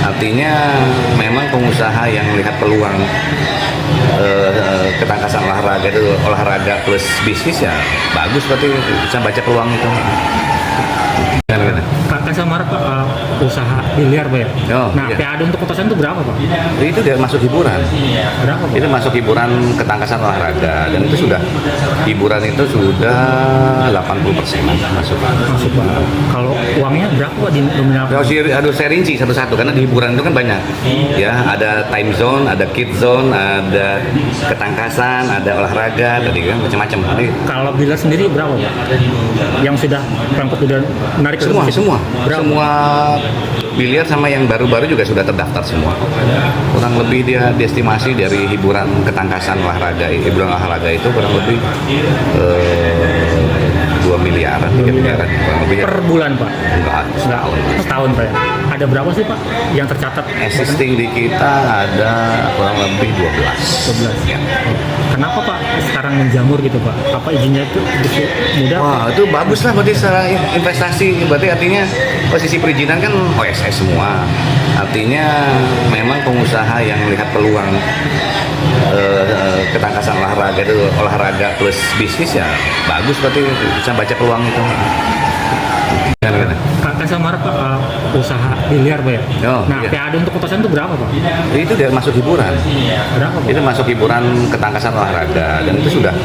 Artinya memang pengusaha yang melihat peluang ketangkasan olahraga itu olahraga plus bisnis ya bagus, berarti bisa baca peluang itu. Kan sama Pak usaha biliar Pak ya? Oh, nah, iya. PAD untuk kotasan itu berapa Pak? Itu dia masuk hiburan. Berapa Pak? Itu masuk hiburan ketangkasan olahraga dan itu sudah hiburan itu sudah 80% masuk. Masuk Pak. Kalau uangnya berapa Pak di nominal? Aduh, saya rinci satu-satu karena di hiburan itu kan banyak. Ya, ada time zone, ada kid zone, ada ketangkasan, ada olahraga, tadi kan macam-macam. Nanti Kalau bila sendiri berapa Pak? Yang sudah pengikut udah menarik ke semua situ? semua Berapa? semua biliar sama yang baru-baru juga sudah terdaftar semua. Kurang lebih dia diestimasi dari hiburan ketangkasan olahraga, hiburan olahraga itu kurang lebih 2 miliaran, 3 miliaran kurang lebih. Per bulan Pak? Enggak, setahun. Setahun Pak ya? Ada berapa sih Pak yang tercatat? Existing di kita ada kurang lebih 12. 12. Ya. Kenapa Pak sekarang menjamur gitu Pak? Apa izinnya itu begitu mudah? Wah, itu bagus lah berarti secara investasi. Berarti artinya posisi perizinan kan OSS semua. Artinya memang pengusaha yang melihat peluang ketangkasan olahraga itu olahraga plus bisnis ya bagus, berarti bisa baca peluang itu. Kan sama Pak usaha biliar Pak ya? Oh, nah, iya. PAD untuk kotasan itu berapa Pak? Itu dia masuk hiburan. Berapa Pak? Itu masuk hiburan ketangkasan olahraga dan itu sudah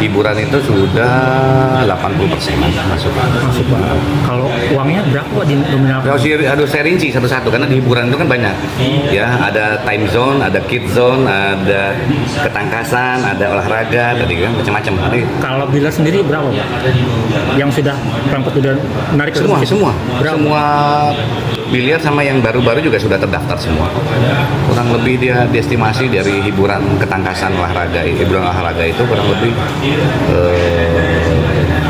hiburan itu sudah 80% masuk. Masuk Pak. Kalau uangnya berapa Pak di nominal? Aduh, saya rinci satu-satu karena di hiburan itu kan banyak. Ya, ada time zone, ada kid zone, ada ketangkasan, ada olahraga, tadi kan macam-macam. Nanti Kalau bila sendiri berapa Pak? Yang sudah pengikut udah menarik ke semua situ? semua Berapa? semua biliar sama yang baru-baru juga sudah terdaftar semua. Kurang lebih dia diestimasi dari hiburan ketangkasan olahraga, hiburan olahraga itu kurang lebih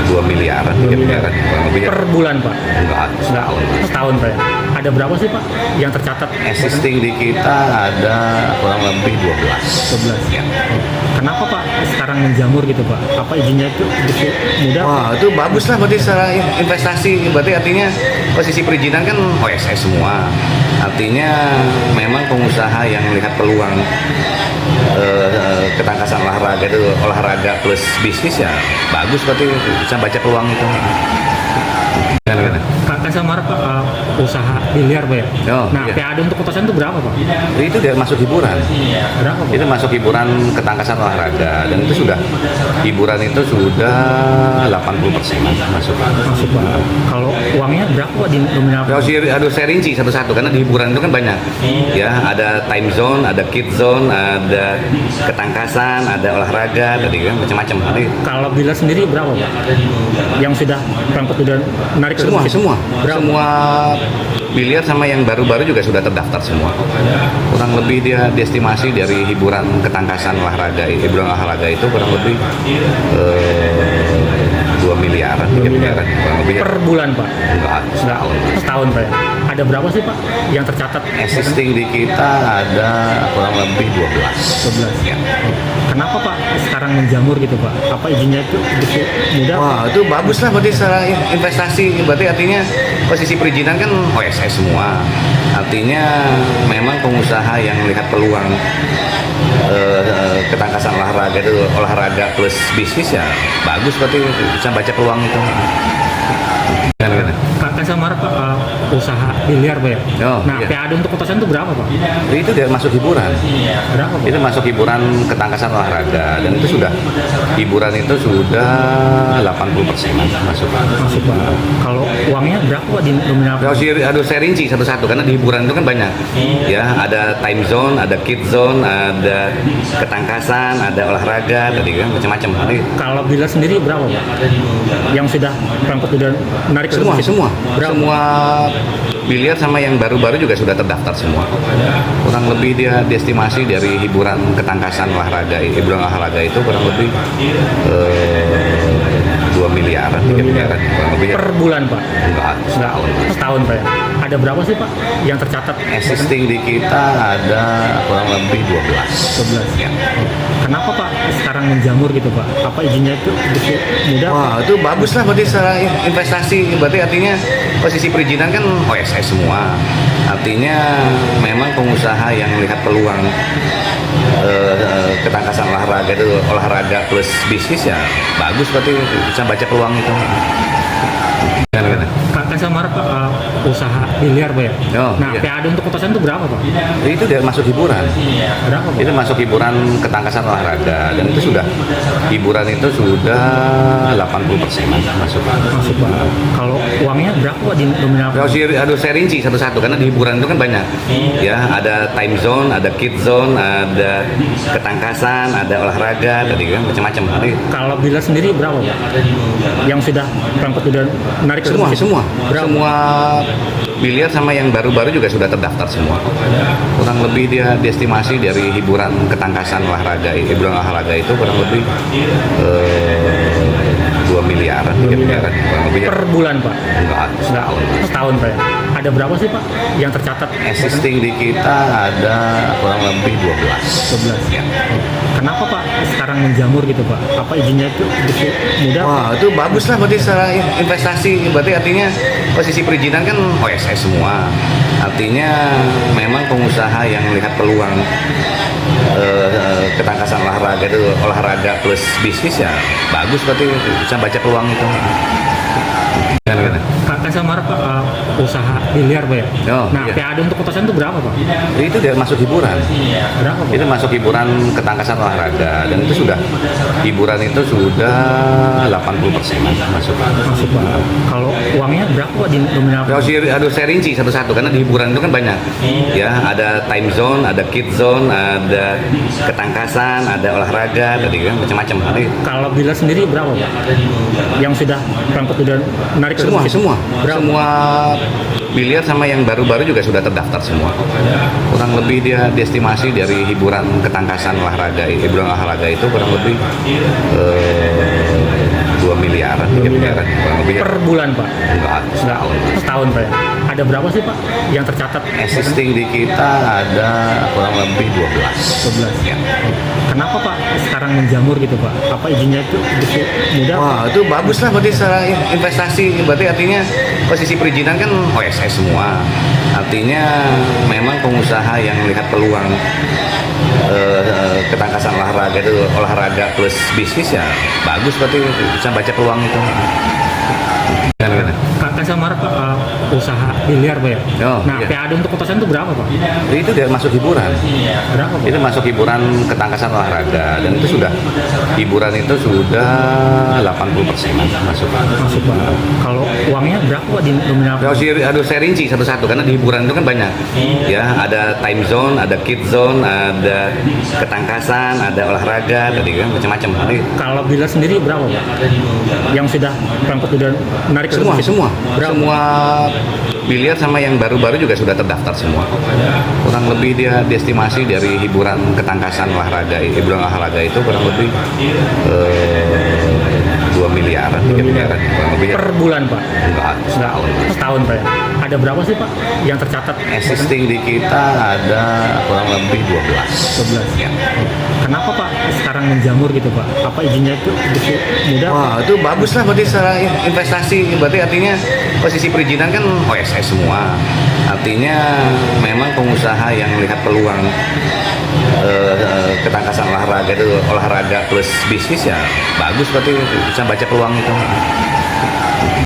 2 miliaran, 3 miliaran kurang lebih. Per bulan Pak? Enggak, setahun. Setahun Pak ya? Ada berapa sih Pak yang tercatat? Existing di kita ada kurang lebih 12. 12. Ya. Kenapa Pak sekarang menjamur gitu Pak? Apa izinnya itu begitu mudah? Wah, itu bagus lah berarti secara investasi. Berarti artinya posisi perizinan kan OSS semua. Artinya memang pengusaha yang melihat peluang ketangkasan olahraga itu olahraga plus bisnis ya bagus, berarti bisa baca peluang itu. Kan sama Pak usaha biliar Pak ya? Oh, nah, iya. PAD untuk kotasan itu berapa Pak? Itu dia masuk hiburan. Berapa Pak? Itu masuk hiburan ketangkasan olahraga dan itu sudah hiburan itu sudah 80% masuk. Masuk Pak. Kalau uangnya berapa Pak di nominal? Aduh, saya rinci satu-satu karena di hiburan itu kan banyak. Ya, ada time zone, ada kid zone, ada ketangkasan, ada olahraga, tadi kan macam-macam. Nanti Kalau bila sendiri berapa Pak? Yang sudah pengikut udah menarik ke semua situ? semua Berapa? semua biliar sama yang baru-baru juga sudah terdaftar semua. Kurang lebih dia diestimasi dari hiburan ketangkasan olahraga, hiburan olahraga itu kurang lebih 2 miliaran, 3 miliaran kurang lebih. Per bulan Pak? Enggak, setahun. Setahun Pak ya? Ada berapa sih Pak yang tercatat? Existing di kita ada kurang lebih 12. 12. Ya. Kenapa Pak sekarang menjamur gitu Pak? Apa izinnya itu begitu mudah? Wah, itu bagus lah berarti secara investasi. Berarti artinya posisi perizinan kan OSS semua. Artinya memang pengusaha yang melihat peluang ketangkasan olahraga itu olahraga plus bisnis ya bagus, berarti bisa baca peluang itu. Kan Kakak sama Mark usaha biliar Pak ya? Oh, Nah, iya. PAD untuk kotasan itu berapa Pak? Itu dia masuk hiburan. Berapa Pak? Itu masuk hiburan ketangkasan olahraga dan itu sudah hiburan itu sudah 80% masuk. Masuk Pak. Kalau uangnya berapa Pak di nominal? Harus saya rinci satu-satu karena di hiburan itu kan banyak. Ya, ada time zone, ada kid zone, ada ketangkasan, ada olahraga, tadi kan macam-macam. Nanti Kalau biliar sendiri berapa Pak? Yang sudah pangkut udah menarik ke semua situ? semua Berapa? semua biliar sama yang baru-baru juga sudah terdaftar semua. Kurang lebih dia diestimasi dari hiburan ketangkasan olahraga, hiburan olahraga itu kurang lebih 2 miliaran, 3 miliaran kurang lebih. Per bulan Pak? Enggak, setahun. Setahun Pak ya? Ada berapa sih Pak yang tercatat? Existing di kita ada kurang lebih 12. 12. Ya. Kenapa Pak sekarang menjamur gitu Pak? Apa izinnya itu begitu mudah? Wah, itu bagus lah berarti secara investasi. Berarti artinya posisi perizinan kan OSS semua. Artinya memang pengusaha yang melihat peluang ketangkasan olahraga itu olahraga plus bisnis ya bagus, berarti bisa baca peluang itu. Gimana? Kakak sama Mark usaha biliar Pak ya? Oh, Nah, iya. PAD untuk kotasan itu berapa Pak? Itu dia masuk hiburan. Berapa Pak? Itu masuk hiburan ketangkasan olahraga dan itu sudah hiburan itu sudah 80% masuk. Masuk Pak. Kalau uangnya berapa Pak di nominal? Harus saya rinci satu-satu karena di hiburan itu kan banyak. Ya, ada time zone, ada kid zone, ada ketangkasan, ada olahraga, tadi kan macam-macam. Nanti Kalau biliar sendiri berapa Pak? Yang sudah pangkut udah menarik ke semua situ? semua Berapa? semua biliar sama yang baru-baru juga sudah terdaftar semua. Kurang lebih dia diestimasi dari hiburan ketangkasan olahraga, hiburan olahraga itu kurang lebih 2 miliaran, 3 miliaran kurang lebih. Per bulan Pak? Enggak, setahun. Setahun Pak ya? Ada berapa sih Pak yang tercatat? Existing di kita ada kurang lebih 12. 12. Ya. Kenapa Pak sekarang menjamur gitu Pak? Apa izinnya itu begitu mudah? Wah, itu bagus lah berarti secara investasi. Berarti artinya posisi perizinan kan OSS semua. Artinya memang pengusaha yang melihat peluang ketangkasan olahraga itu olahraga plus bisnis ya bagus, berarti bisa baca peluang itu. Gimana? Kakak sama Mark usaha biliar Pak ya? Oh, Nah, iya. PAD untuk kotasan itu berapa Pak? Itu dia masuk hiburan. Berapa Pak? Itu masuk hiburan ketangkasan olahraga dan itu sudah hiburan itu sudah 80% masuk. Masuk Pak. Kalau uangnya berapa Pak di nominal? Harus saya rinci satu-satu karena di hiburan itu kan banyak. Ya, ada time zone, ada kid zone, ada ketangkasan, ada olahraga, tadi kan macam-macam. Nanti Kalau biliar sendiri berapa Pak? Yang sudah pangkut udah menarik ke semua situ? semua Berapa? semua biliar sama yang baru-baru juga sudah terdaftar semua. Kurang lebih dia diestimasi dari hiburan ketangkasan olahraga, hiburan olahraga itu kurang lebih 2 miliaran, 3 miliaran kurang lebih. Per bulan Pak? Enggak, setahun. Setahun Pak ya? Ada berapa sih Pak yang tercatat? Existing di kita ada kurang lebih 12. 12. Ya. Kenapa Pak sekarang menjamur gitu Pak? Apa izinnya itu begitu mudah? Wah, itu bagus lah berarti secara investasi. Berarti artinya posisi perizinan kan OSS semua. Artinya memang pengusaha yang melihat peluang ketangkasan olahraga itu olahraga plus bisnis ya bagus, berarti bisa baca peluang itu. Gimana? Kakak sama Mark usaha biliar Pak ya? Oh, Nah, iya. PAD untuk kotasan itu berapa Pak? Itu dia masuk hiburan. Berapa Pak? Itu masuk hiburan ketangkasan olahraga dan itu sudah hiburan itu sudah 80% masuk. Masuk Pak. Kalau uangnya berapa Pak di nominal? Harus saya rinci satu-satu karena di hiburan itu kan banyak. Ya, ada time zone, ada kid zone, ada ketangkasan, ada olahraga, tadi kan macam-macam. Nanti Kalau biliar sendiri berapa Pak? Yang sudah pangkut udah menarik ke semua situ? semua Berapa? semua biliar sama yang baru-baru juga sudah terdaftar semua. Kurang lebih dia diestimasi dari hiburan ketangkasan olahraga, hiburan olahraga itu kurang lebih 2 miliaran, 3 miliaran kurang lebih. Per bulan Pak? Enggak, setahun. Setahun Pak ya? Ada berapa sih Pak yang tercatat? Existing di kita ada kurang lebih 12. 12. Ya. Kenapa Pak sekarang menjamur gitu Pak? Apa izinnya itu begitu mudah? Wah, itu bagus lah berarti secara investasi. Berarti artinya posisi perizinan kan OSS semua. Artinya memang pengusaha yang melihat peluang ketangkasan olahraga itu olahraga plus bisnis ya bagus, berarti bisa baca peluang itu.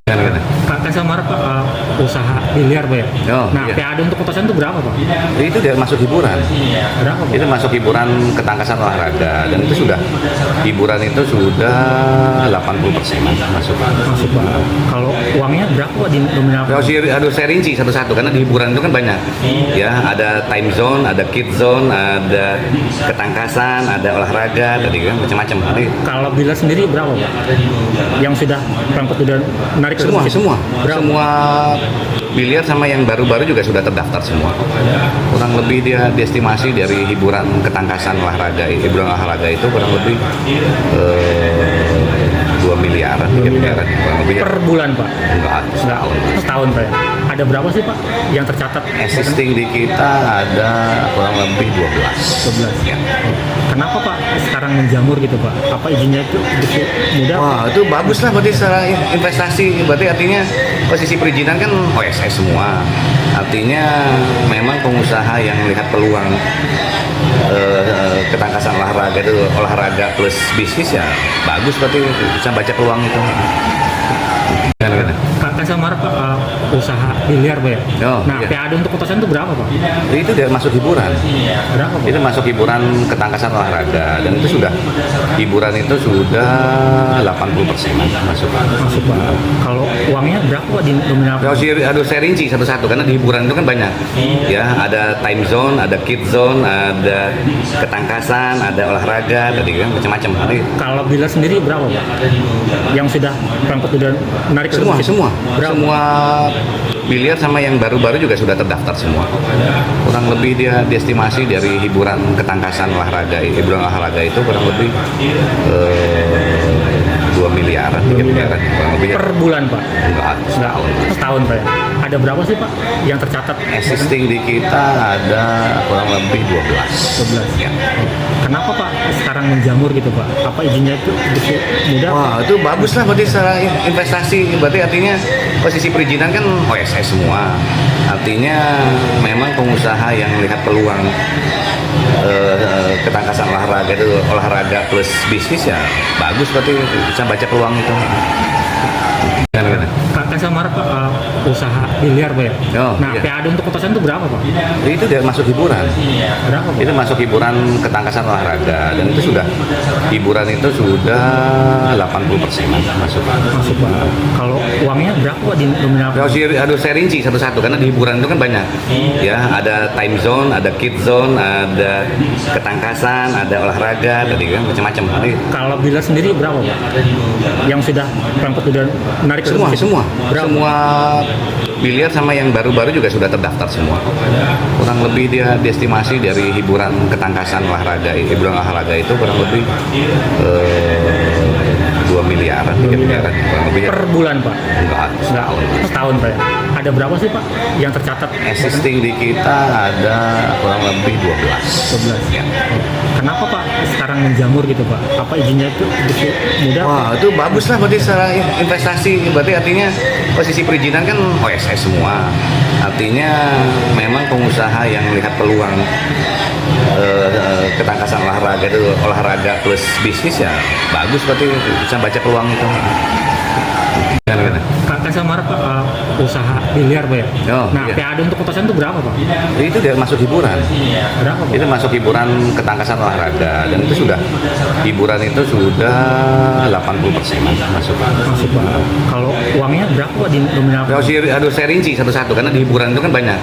Gimana? Kakak Kan sama Pak usaha biliar Pak ya. Oh, Nah, iya. PAD untuk kotasan itu berapa Pak? Itu dia masuk hiburan. Berapa Pak? Itu masuk hiburan ketangkasan olahraga dan itu sudah hiburan itu sudah 80% masuk. Masuk Pak. Kalau uangnya berapa Pak di nominal? Aduh, saya rinci satu-satu karena di hiburan itu kan banyak. Ya, ada time zone, ada kid zone, ada ketangkasan, ada olahraga, tadi kan macam-macam. Jadi Kalau bila sendiri berapa Pak? Yang sudah berangkat sudah menarik semua ke situ? semua Berapa? semua biliar sama yang baru-baru juga sudah terdaftar semua. Kurang lebih dia diestimasi dari hiburan ketangkasan olahraga, hiburan olahraga itu kurang lebih 2 miliaran, 3 miliaran kurang lebih. Per bulan Pak? Enggak, setahun. Setahun Pak ya. Ada berapa sih Pak yang tercatat? Existing di kita ada kurang lebih 12. 12. Ya. Kenapa Pak sekarang menjamur gitu Pak? Apa izinnya itu begitu mudah? Wah, itu bagus lah berarti secara investasi. Berarti artinya posisi perizinan kan OSS semua. Artinya memang pengusaha yang melihat peluang ketangkasan olahraga itu olahraga plus bisnis ya bagus, berarti bisa baca peluang itu. Gimana? Kan sama Pak usaha biliar Pak ya. Oh, Nah, iya. PAD untuk kotasan itu berapa Pak? Itu dia masuk hiburan. Berapa Pak? Itu masuk hiburan ketangkasan olahraga dan itu sudah hiburan itu sudah 80% masuk. Masuk Pak. Kalau uangnya berapa Pak di nominal? Aduh, saya rinci satu-satu karena di hiburan itu kan banyak. Ya, ada time zone, ada kid zone, ada ketangkasan, ada olahraga, tadi kan macam-macam. Jadi Kalau bila sendiri berapa Pak? Yang sudah berangkat sudah menarik ke semua situ? semua Berapa? semua biliar sama yang baru-baru juga sudah terdaftar semua. Kurang lebih dia diestimasi dari hiburan ketangkasan olahraga, hiburan olahraga itu kurang lebih 2 miliaran, 3 miliaran kurang lebih. Per bulan Pak? Enggak, setahun. Setahun Pak ya. Ada berapa sih Pak yang tercatat? Existing di kita ada kurang lebih 12. 12. Ya. Kenapa Pak sekarang menjamur gitu Pak? Apa izinnya itu begitu mudah? Wah, itu bagus lah berarti secara investasi. Berarti artinya posisi perizinan kan OSS semua. Artinya memang pengusaha yang melihat peluang ketangkasan olahraga itu olahraga plus bisnis ya bagus, berarti bisa baca peluang itu. Gimana? Kan sama Pak usaha biliar Pak ya. Oh, Nah, iya. PAD untuk kotasan itu berapa Pak? Itu dia masuk hiburan. Berapa Pak? Itu masuk hiburan ketangkasan olahraga dan itu sudah hiburan itu sudah 80% masuk. Masuk Pak. Kalau uangnya berapa Pak di nominal? Aduh, saya rinci satu-satu karena di hiburan itu kan banyak. Ya, ada time zone, ada kid zone, ada ketangkasan, ada olahraga, tadi kan macam-macam. Jadi Kalau bila sendiri berapa Pak? Yang sudah berangkat sudah menarik ke semua situ? semua Berapa? semua biliar sama yang baru-baru juga sudah terdaftar semua. Kurang lebih dia diestimasi dari hiburan ketangkasan olahraga, hiburan olahraga itu kurang lebih 2 miliaran, 3 miliaran kurang lebih. Per bulan Pak? Enggak, setahun. Setahun Pak ya. Ada berapa sih Pak yang tercatat? Existing di kita ada kurang lebih 12. 12. Ya. Kenapa Pak sekarang menjamur gitu Pak? Apa izinnya itu begitu mudah? Wah, itu bagus lah berarti secara investasi. Berarti artinya posisi perizinan kan OSS semua. Artinya memang pengusaha yang melihat peluang ketangkasan olahraga itu olahraga plus bisnis ya bagus, berarti bisa baca peluang itu. Gimana? Kan sama Pak usaha biliar Pak ya. Oh, Nah, iya. PAD untuk kotasan itu berapa Pak? Itu dia masuk hiburan. Berapa Pak? Itu masuk hiburan ketangkasan olahraga dan itu sudah hiburan itu sudah 80% masuk. Masuk Pak. Kalau uangnya berapa Pak di nominal? Aduh, saya rinci satu-satu karena di hiburan itu kan banyak.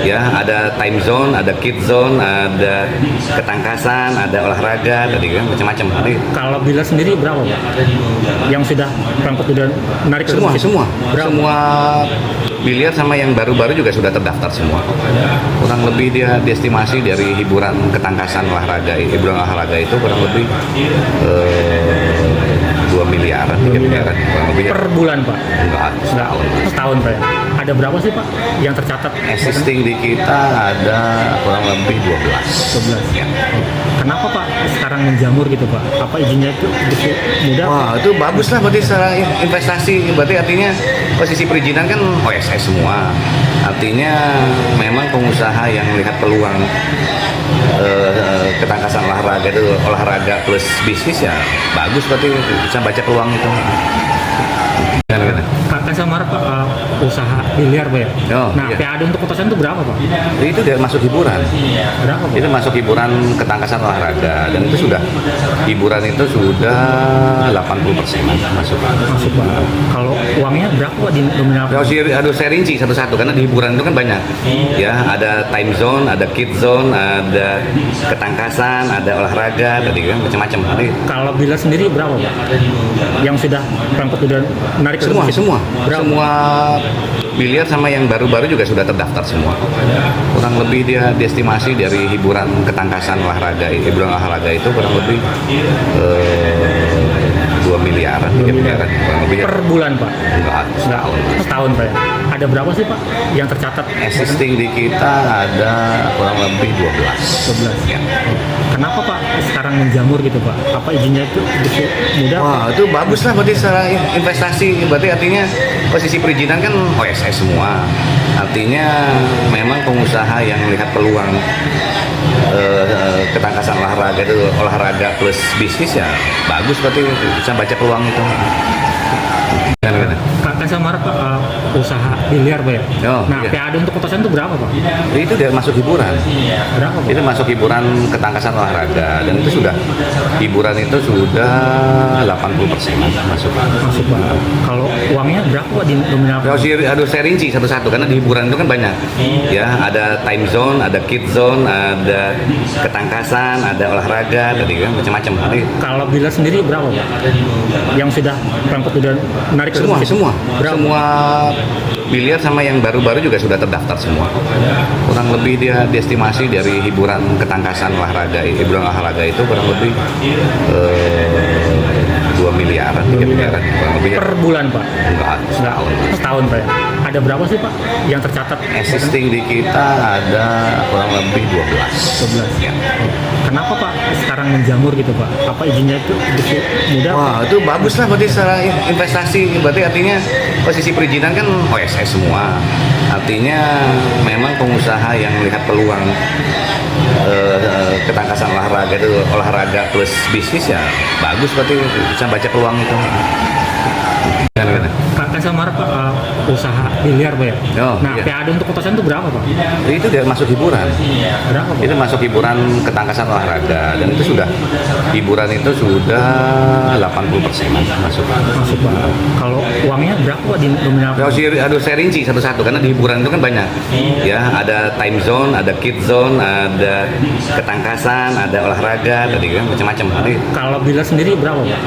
Ya, ada time zone, ada kid zone, ada ketangkasan, ada olahraga, tadi kan macam-macam. Jadi Kalau bila sendiri berapa Pak? Yang sudah berangkat sudah menarik ke semua situ? semua Berapa? semua biliar sama yang baru-baru juga sudah terdaftar semua. Kurang lebih dia diestimasi dari hiburan ketangkasan olahraga, hiburan olahraga itu kurang lebih 2 miliaran, 3 miliaran kurang lebih. Per bulan Pak? Enggak, setahun. Setahun Pak ya. Ada berapa sih Pak yang tercatat? Existing di kita ada kurang lebih 12. 12. Ya. Kenapa Pak sekarang menjamur gitu Pak? Apa izinnya itu begitu mudah? Wah, itu bagus lah berarti secara investasi. Berarti artinya posisi perizinan kan OSS semua. Artinya memang pengusaha yang melihat peluang ketangkasan olahraga itu olahraga plus bisnis ya bagus, berarti bisa baca peluang itu. Gimana? Kan sama Pak usaha biliar Pak ya? Oh, Nah, iya. PAD untuk kotasan itu berapa Pak? Itu dia masuk hiburan. Berapa Pak? Itu masuk hiburan ketangkasan olahraga dan itu sudah hiburan itu sudah 80% masuk. Masuk Pak. Kalau uangnya berapa Pak di nominal? Aduh, saya rinci satu-satu karena di hiburan itu kan banyak. Ya, ada time zone, ada kid zone, ada ketangkasan, ada olahraga, tadi kan macam-macam. Nanti Kalau bila sendiri berapa Pak? Yang sudah pengikut udah menarik semua ke situ? semua Berapa? semua biliar sama yang baru-baru juga sudah terdaftar semua. Kurang lebih dia diestimasi dari hiburan ketangkasan olahraga, hiburan olahraga itu kurang lebih 2 miliaran, 3 miliaran kurang lebih. Per bulan Pak? Enggak, setahun. Setahun Pak ya? Ada berapa sih Pak yang tercatat? Existing di kita ada kurang lebih 12. 12. Ya. Kenapa Pak sekarang menjamur gitu Pak? Apa izinnya itu begitu mudah? Wah, itu bagus lah berarti secara investasi. Berarti artinya posisi perizinan kan OSS semua. Artinya memang pengusaha yang melihat peluang ketangkasan olahraga itu olahraga plus bisnis ya bagus, berarti bisa baca peluang itu. Kan saya marah Pak, usaha biliar Pak ya? Oh, Nah, iya. PAD untuk kotasan itu berapa Pak? Itu dia masuk hiburan. Berapa Pak? Itu masuk hiburan ketangkasan olahraga dan itu sudah hiburan itu sudah 80% masuk. Masuk Pak. Kalau uangnya berapa Pak di nominal? Aduh, saya rinci satu-satu karena di hiburan itu kan banyak. Ya, ada time zone, ada kid zone, ada ketangkasan, ada olahraga, tadi kan macam-macam. Nanti Kalau bila sendiri berapa Pak? Yang sudah pengikut udah menarik ke semua situ? semua Berapa? semua biliar sama yang baru-baru juga sudah terdaftar semua. Kurang lebih dia diestimasi dari hiburan ketangkasan olahraga, hiburan olahraga itu kurang lebih 2 miliaran, 3 miliaran kurang lebih. Per bulan Pak? Enggak, setahun. Setahun Pak ya? Ada berapa sih Pak yang tercatat? Existing di kita ada kurang lebih 12. 12. Ya. Kenapa Pak sekarang menjamur gitu Pak? Apa izinnya itu begitu mudah? Wah, itu bagus lah berarti secara investasi. Berarti artinya posisi perizinan kan OSS semua. Artinya memang pengusaha yang melihat peluang ketangkasan olahraga itu olahraga plus bisnis ya bagus, berarti bisa baca peluang itu. Kan saya marah Pak, usaha biliar Pak ya? Oh, Nah, iya. PAD untuk kotasan itu berapa Pak? Itu dia masuk hiburan. Berapa Pak? Itu masuk hiburan ketangkasan olahraga dan itu sudah hiburan itu sudah 80% masuk. Masuk Pak. Kalau uangnya berapa Pak di nominal? Aduh, saya rinci satu-satu karena di hiburan itu kan banyak. Ya, ada time zone, ada kid zone, ada ketangkasan, ada olahraga, tadi kan macam-macam. Nanti Kalau bila sendiri berapa Pak?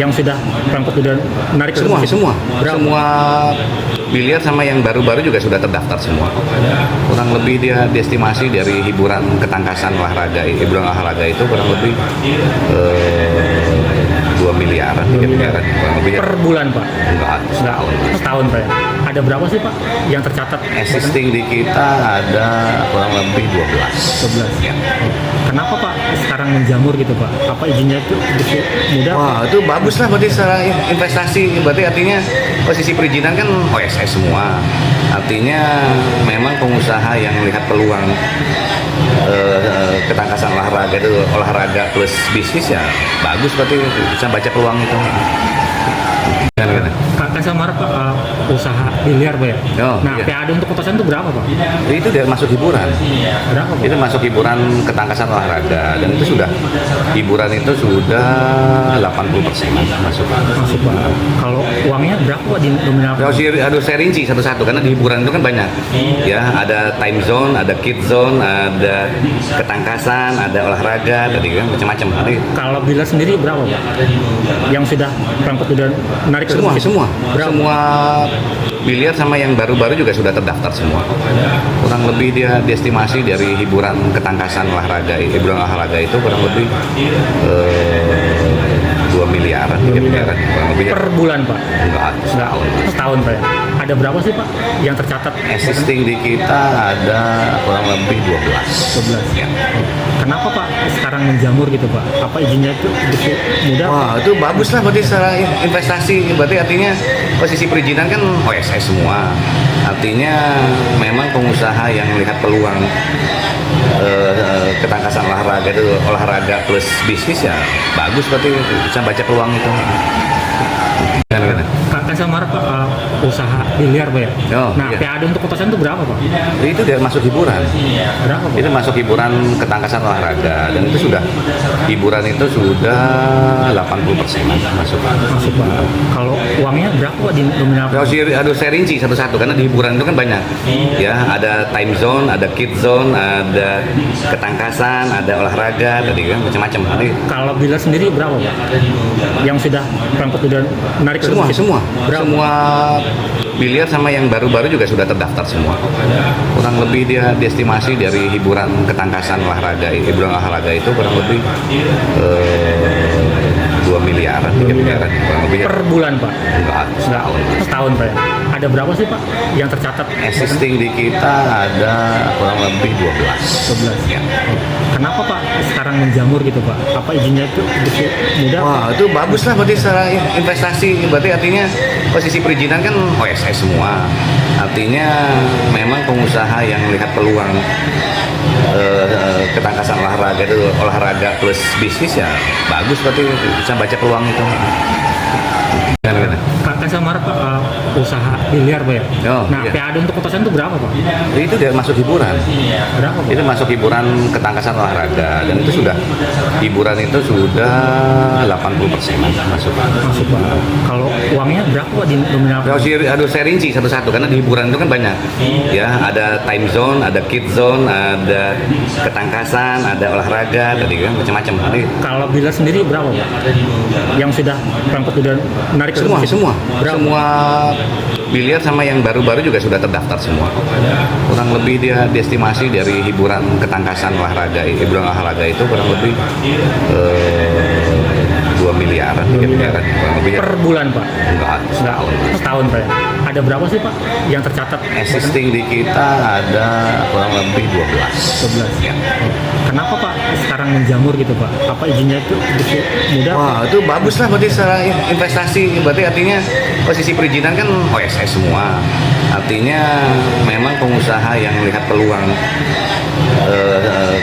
Yang sudah pengikut udah menarik ke semua situ? semua Berapa? semua biliar sama yang baru-baru juga sudah terdaftar semua. Kurang lebih dia diestimasi dari hiburan ketangkasan olahraga, hiburan olahraga itu kurang lebih 2 miliaran, 3 miliaran kurang lebih. Per bulan Pak? Enggak, setahun. Setahun Pak ya? Ada berapa sih Pak yang tercatat? Existing di kita ada kurang lebih 12. 12. Ya. Kenapa Pak sekarang menjamur gitu Pak? Apa izinnya itu begitu mudah? Wah, itu bagus lah berarti secara investasi. Berarti artinya posisi perizinan kan OSS semua. Artinya memang pengusaha yang melihat peluang ketangkasan olahraga itu olahraga plus bisnis ya bagus, berarti bisa baca peluang itu. Kan saya marah Pak, usaha biliar Pak ya? Oh, Nah, iya. PAD untuk kotasan itu berapa Pak? Itu dia masuk hiburan. Berapa Pak? Itu masuk hiburan ketangkasan olahraga dan itu sudah hiburan itu sudah 80% masuk. Masuk Pak. Kalau uangnya berapa Pak di nominal? Aduh, saya rinci satu-satu karena di hiburan itu kan banyak. Ya, ada time zone, ada kid zone, ada ketangkasan, ada olahraga, tadi kan macam-macam. Nanti Kalau bila sendiri berapa Pak? Yang sudah pengikut udah menarik ke semua situ? semua Berapa? semua biliar sama yang baru-baru juga sudah terdaftar semua. Kurang lebih dia diestimasi dari hiburan ketangkasan olahraga, hiburan olahraga itu kurang lebih 2 miliaran, 3 miliaran kurang lebih. Per bulan Pak? Enggak, setahun. Setahun Pak ya? Ada berapa sih Pak yang tercatat? Existing di kita ada kurang lebih 12. 12. Ya. Kenapa Pak sekarang menjamur gitu Pak? Apa izinnya itu begitu mudah? Wah, itu bagus lah berarti secara investasi. Berarti artinya posisi perizinan kan OSS semua. Artinya memang pengusaha yang melihat peluang ketangkasan olahraga itu olahraga plus bisnis ya bagus, berarti bisa baca peluang itu. Kan Kan saya marah Pak, usaha biliar Pak ya. Oh, Nah, iya. PAD untuk kotasan itu berapa Pak? Itu dia masuk hiburan. Berapa Pak? Itu masuk hiburan ketangkasan olahraga dan itu sudah hiburan itu sudah 80% masuk. Masuk Pak. Kalau uangnya berapa Pak di nominal? Harus saya rinci satu-satu karena di hiburan itu kan banyak. Ya, ada time zone, ada kid zone, ada ketangkasan, ada olahraga, tadi kan macam-macam. Nanti Kalau biliar sendiri berapa Pak? Yang sudah pangkut udah menarik ke semua situ? semua Berapa? semua biliar sama yang baru-baru juga sudah terdaftar semua. Kurang lebih dia diestimasi dari hiburan ketangkasan olahraga, hiburan olahraga itu kurang lebih 2 miliaran, 3 miliaran kurang lebih. Per bulan Pak? Enggak, setahun. Setahun Pak ya. Ada berapa sih Pak yang tercatat? Existing di kita ada kurang lebih 12. 12. Ya. Kenapa Pak sekarang menjamur gitu Pak? Apa izinnya itu begitu mudah? Wah, itu bagus lah berarti secara investasi. Berarti artinya posisi perizinan kan OSS semua. Artinya memang pengusaha yang melihat peluang ketangkasan olahraga itu olahraga plus bisnis ya bagus, berarti bisa baca peluang itu. Gimana? Kan saya marah Pak, usaha biliar Pak ya. Oh, Nah, iya. PAD untuk kotasan itu berapa Pak? Itu dia masuk hiburan. Berapa Pak? Itu masuk hiburan ketangkasan olahraga dan itu sudah hiburan itu sudah 80% masuk. Masuk Pak. Kalau uangnya berapa Pak di nominal? Harus saya rinci satu-satu karena di hiburan itu kan banyak. Ya, ada time zone, ada kid zone, ada ketangkasan, ada olahraga, tadi kan macam-macam. Nanti Kalau biliar sendiri berapa Pak? Yang sudah pangkut udah menarik ke semua situ? semua Berapa? semua biliar sama yang baru-baru juga sudah terdaftar semua. Kurang lebih dia diestimasi dari hiburan ketangkasan olahraga, hiburan olahraga itu kurang lebih 2 miliaran, 3 miliaran kurang lebih. Per bulan Pak? Enggak, setahun. Setahun Pak ya. Ada berapa sih Pak yang tercatat? Existing di kita ada kurang lebih 12. 12. Ya. Kenapa Pak sekarang menjamur gitu Pak? Apa izinnya itu begitu mudah? Wah, itu bagus lah berarti secara investasi. Berarti artinya posisi perizinan kan OSS semua. Artinya memang pengusaha yang melihat peluang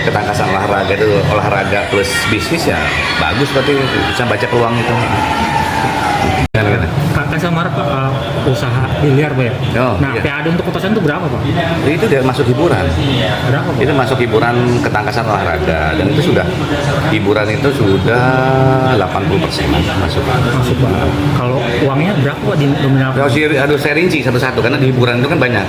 ketangkasan olahraga itu olahraga plus bisnis ya bagus, berarti bisa baca peluang itu. Gimana? Kan saya marah Pak, usaha biliar Pak ya. Oh, Nah, iya. PAD untuk kotasan itu berapa Pak? Itu dia masuk hiburan. Berapa Pak? Itu masuk hiburan ketangkasan olahraga dan itu sudah hiburan itu sudah 80% masuk. Masuk Pak. Kalau uangnya berapa Pak di nominal? Harus saya rinci satu-satu karena di hiburan itu kan banyak.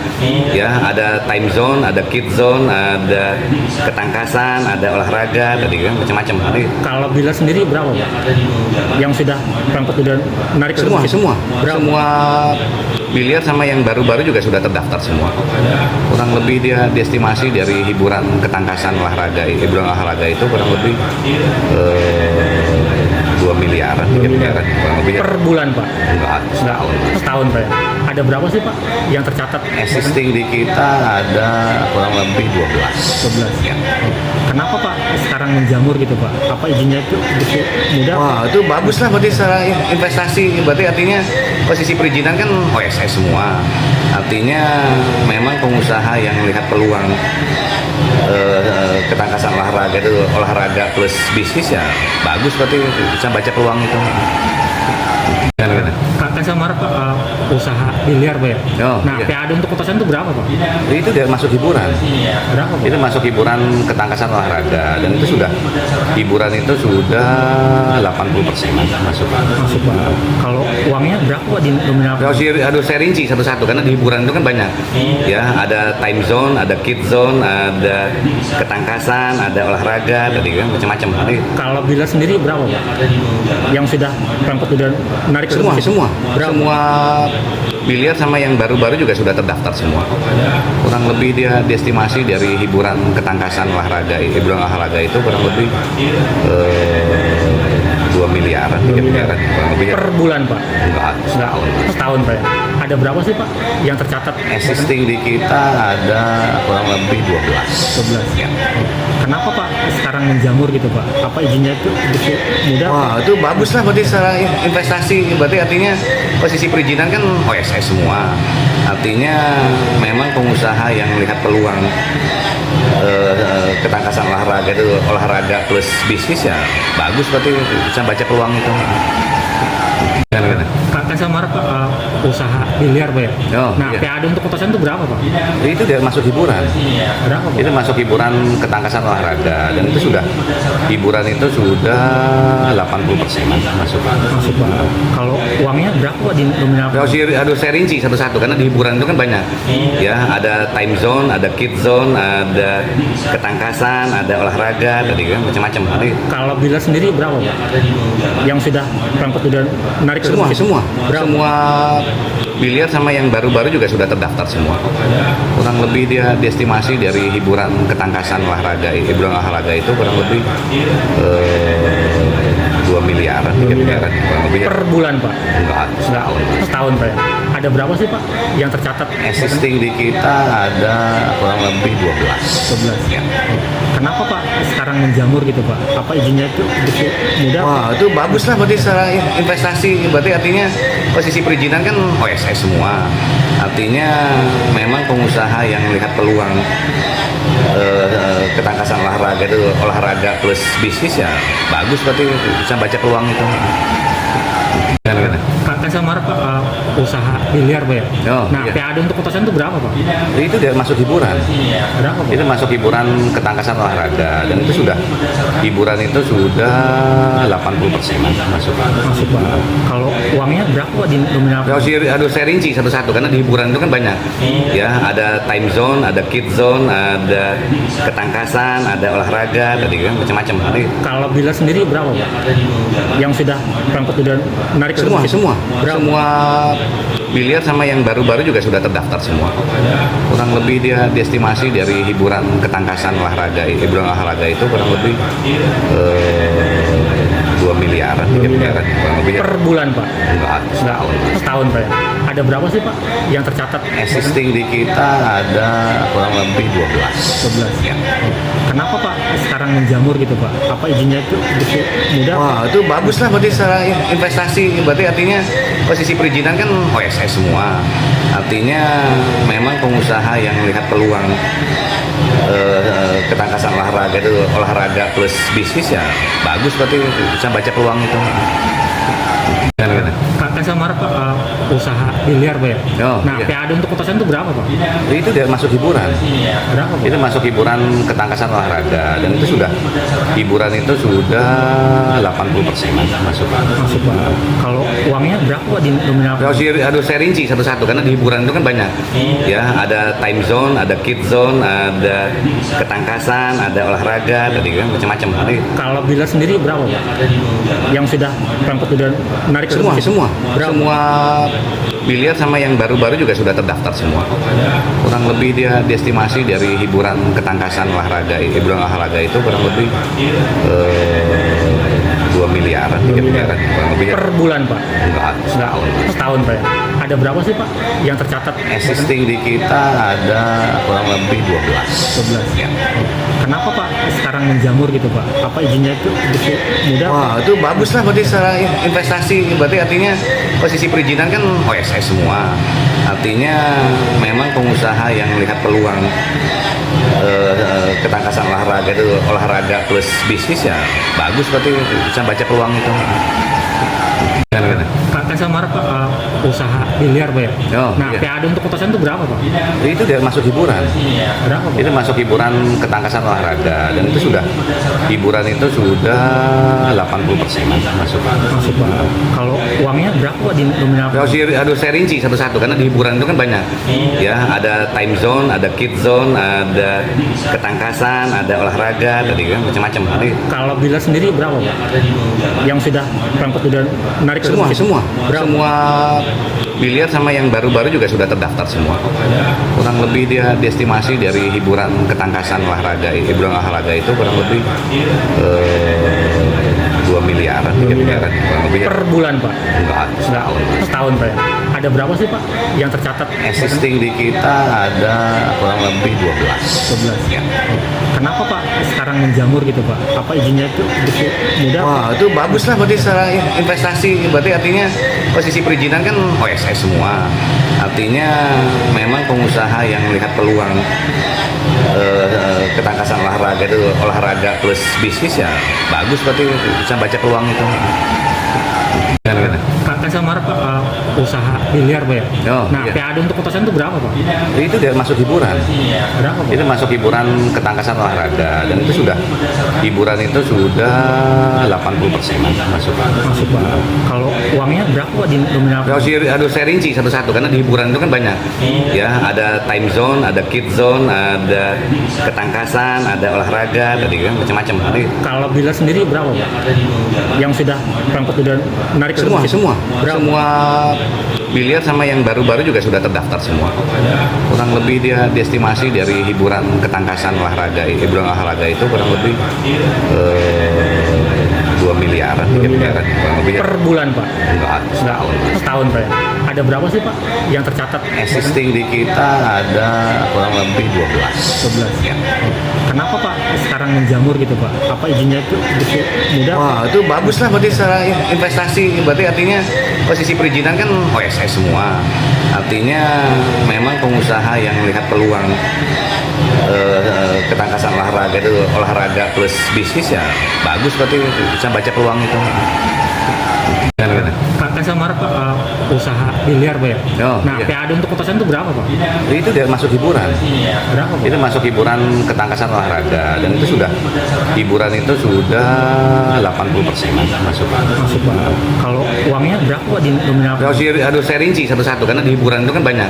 Ya, ada time zone, ada kid zone, ada ketangkasan, ada olahraga, tadi kan macam-macam. Nanti Kalau biliar sendiri berapa Pak? Yang sudah pangkut udah menarik ke semua situ? semua Berapa? semua biliar sama yang baru-baru juga sudah terdaftar semua. Kurang lebih dia diestimasi dari hiburan ketangkasan olahraga, hiburan olahraga itu kurang lebih 2 miliaran, 3 miliaran kurang lebih. Per bulan Pak? Enggak, setahun. Setahun Pak ya. Ada berapa sih Pak yang tercatat? Existing di kita ada kurang lebih 12. 12. Ya. Kenapa Pak sekarang menjamur gitu Pak? Apa izinnya itu begitu mudah? Wah, itu bagus lah berarti secara investasi. Berarti artinya posisi perizinan kan OSS semua. Artinya memang pengusaha yang melihat peluang ketangkasan olahraga itu olahraga plus bisnis ya bagus, berarti bisa baca peluang itu. Gimana? Kan saya marah Pak, usaha biliar Pak ya. Oh, Nah, iya. PAD untuk kotasan itu berapa Pak? Itu dia masuk hiburan. Berapa Pak? Itu masuk hiburan ketangkasan olahraga dan itu sudah hiburan itu sudah 80% masuk. Masuk Pak. Kalau uangnya berapa Pak di nominal? Harus saya rinci satu-satu karena di hiburan itu kan banyak. Ya, ada time zone, ada kid zone, ada ketangkasan, ada olahraga, tadi kan macam-macam. Nanti Kalau biliar sendiri berapa Pak? Yang sudah pangkut udah menarik ke semua situ? semua Berapa? semua biliar sama yang baru-baru juga sudah terdaftar semua. Kurang lebih dia diestimasi dari hiburan ketangkasan olahraga, hiburan olahraga itu kurang lebih 2 miliaran, 3 miliaran kurang lebih. Per bulan Pak? Enggak, setahun. Setahun Pak ya. Ada berapa sih Pak yang tercatat? Existing di kita ada kurang lebih 12. 12. Ya. Kenapa Pak sekarang menjamur gitu Pak? Apa izinnya itu begitu mudah? Wah, itu bagus lah berarti secara investasi. Berarti artinya posisi perizinan kan OSS semua. Artinya memang pengusaha yang melihat peluang ketangkasan olahraga itu olahraga plus bisnis ya bagus, berarti bisa baca peluang itu. Gimana? Kan Kan saya marah Pak, usaha biliar Pak ya. Oh, Nah, iya. PAD untuk kotasan itu berapa Pak? Itu dia masuk hiburan. Berapa Pak? Itu masuk hiburan ketangkasan olahraga dan itu sudah hiburan itu sudah 80% masuk. Masuk Pak. Kalau uangnya berapa Pak di nominal? Aduh, saya rinci satu-satu karena di hiburan itu kan banyak. Ya, ada time zone, ada kid zone, ada ketangkasan, ada olahraga, tadi kan macam-macam. Jadi Kalau bila sendiri berapa Pak? Yang sudah berangkat sudah menarik semua ke situ? semua Berapa? semua biliar sama yang baru-baru juga sudah terdaftar semua. Kurang lebih dia diestimasi dari hiburan ketangkasan olahraga, hiburan olahraga itu kurang lebih 2 miliaran, 3 miliaran kurang lebih. Per bulan Pak? Enggak, setahun. Setahun Pak ya? Ada berapa sih Pak yang tercatat? Existing di kita ada kurang lebih 12. 12. Ya. Kenapa Pak sekarang menjamur gitu Pak? Apa izinnya itu begitu mudah? Wah, itu bagus lah berarti secara investasi. Berarti artinya posisi perizinan kan OSS semua. Artinya memang pengusaha yang melihat peluang ketangkasan olahraga itu olahraga plus bisnis ya bagus, berarti bisa baca peluang itu. Gimana? Kan saya marah Pak, usaha biliar Pak ya. Oh, Nah, iya. PAD untuk kotasan itu berapa Pak? Itu dia masuk hiburan. Berapa Pak? Itu masuk hiburan ketangkasan olahraga dan itu sudah hiburan itu sudah 80% masuk. Masuk Pak. Kalau uangnya berapa Pak di nominal? Aduh, saya rinci satu-satu karena di hiburan itu kan banyak. Ya, ada time zone, ada kid zone, ada ketangkasan, ada olahraga, tadi kan macam-macam. Jadi Kalau bila sendiri berapa Pak? Yang sudah berangkat sudah menarik ke semua situ? Berapa? semua biliar sama yang baru-baru juga sudah terdaftar semua. Kurang lebih dia diestimasi dari hiburan ketangkasan olahraga, hiburan olahraga itu kurang lebih 2 miliaran, 3 miliaran kurang lebih. Per bulan Pak? Enggak, setahun. Setahun Pak ya? Ada berapa sih Pak yang tercatat? Existing di kita ada kurang lebih 12. 12. Ya. Kenapa Pak sekarang menjamur gitu Pak? Apa izinnya itu begitu mudah? Wah, itu bagus lah berarti secara investasi. Berarti artinya posisi perizinan kan OSS semua. Artinya memang pengusaha yang melihat peluang ketangkasan olahraga itu olahraga plus bisnis ya bagus, berarti bisa baca peluang itu. Gimana? Kan saya marah Pak, usaha biliar Pak ya. Oh, Nah, iya. PAD untuk kotasan itu berapa Pak? Itu dia masuk hiburan. Berapa Pak? Itu masuk hiburan ketangkasan olahraga dan itu sudah hiburan itu sudah 80% masuk. Masuk Pak. Kalau uangnya berapa Pak di nominal? Aduh, saya rinci satu-satu karena di hiburan itu kan banyak. Ya, ada time zone, ada kid zone, ada ketangkasan, ada olahraga, tadi kan macam-macam. Jadi Kalau bila sendiri berapa Pak? Yang sudah berangkat sudah menarik ke semua situ? Berapa? semua biliar sama yang baru-baru juga sudah terdaftar semua. Kurang lebih dia diestimasi dari hiburan ketangkasan olahraga, hiburan olahraga itu kurang lebih 2 miliaran, 3 miliaran kurang lebih. Per bulan Pak? Enggak, setahun. Setahun Pak ya? Ada berapa sih Pak yang tercatat? Existing di kita ada kurang lebih 12. 12. Ya. Kenapa Pak sekarang menjamur gitu Pak? Apa izinnya itu begitu mudah? Wah, itu bagus lah berarti secara investasi. Berarti artinya posisi perizinan kan OSS semua. Artinya memang pengusaha yang melihat peluang ketangkasan olahraga itu olahraga plus bisnis ya bagus, berarti bisa baca peluang itu. Gimana? Kan saya marah Pak, usaha biliar Pak ya. Oh, Nah, iya. PAD untuk kotasan itu berapa Pak? Itu dia masuk hiburan. Berapa Pak? Itu masuk hiburan ketangkasan olahraga dan itu sudah hiburan itu sudah 80% masuk. Masuk Pak. Kalau uangnya berapa Pak di nominal? Aduh, saya rinci satu-satu karena di hiburan itu kan banyak. Ya, ada time zone, ada kid zone, ada ketangkasan, ada olahraga, tadi kan macam-macam. Jadi Kalau bila sendiri berapa Pak? Yang sudah berangkat sudah menarik ke situ? Berapa? semua biliar sama yang baru-baru juga sudah terdaftar semua. Kurang lebih dia diestimasi dari hiburan ketangkasan olahraga, hiburan olahraga itu kurang lebih 2 miliaran, 3 miliaran kurang lebih. Per bulan Pak? Enggak, setahun. Setahun Pak ya? Ada berapa sih Pak yang tercatat? Existing di kita ada kurang lebih 12. 12. Ya. Kenapa Pak sekarang menjamur gitu Pak? Apa izinnya itu begitu mudah? Wah, itu bagus lah berarti secara investasi. Berarti artinya posisi perizinan kan OSS semua. Artinya memang pengusaha yang melihat peluang ketangkasan olahraga itu olahraga plus bisnis ya bagus, berarti bisa baca peluang itu. Gimana? Kan saya marah Pak, usaha biliar Pak ya? Oh, Nah, iya. PAD untuk kotasan itu berapa Pak? Itu dia masuk hiburan. Berapa Pak? Itu masuk hiburan ketangkasan olahraga dan itu sudah hiburan itu sudah 80% masuk. Masuk Pak. Kalau uangnya berapa Pak di nominal? Aduh, saya rinci satu-satu karena di hiburan itu kan banyak. Ya, ada time zone, ada kid zone, ada ketangkasan, ada olahraga, tadi kan macam-macam. Nanti Kalau bila sendiri berapa Pak? Yang sudah pengikut sudah menarik semua Berapa? semua biliar sama yang baru-baru juga sudah terdaftar semua. Kurang lebih dia diestimasi dari hiburan ketangkasan olahraga, hiburan olahraga itu kurang lebih 2 miliaran, 3 miliaran kurang lebih. Per bulan Pak? Enggak, setahun. Setahun Pak ya? Ada berapa sih Pak yang tercatat? Existing di kita ada kurang lebih 12. 12. Ya. Kenapa Pak sekarang menjamur gitu Pak? Apa izinnya itu begitu mudah? Wah, itu bagus lah berarti secara investasi. Berarti artinya posisi perizinan kan OSS semua. Artinya memang pengusaha yang melihat peluang ketangkasan olahraga itu olahraga plus bisnis ya bagus, berarti bisa baca peluang itu. Kan sama Pak usaha biliar Pak ya? Oh, Nah, iya. PAD untuk kotasan itu berapa Pak? Itu dia masuk hiburan. Berapa Pak? Itu masuk hiburan ketangkasan olahraga dan itu sudah hiburan itu sudah 80% masuk. Masuk Pak. Kalau uangnya berapa Pak di nominal? Aduh, saya rinci satu-satu karena di hiburan itu kan banyak.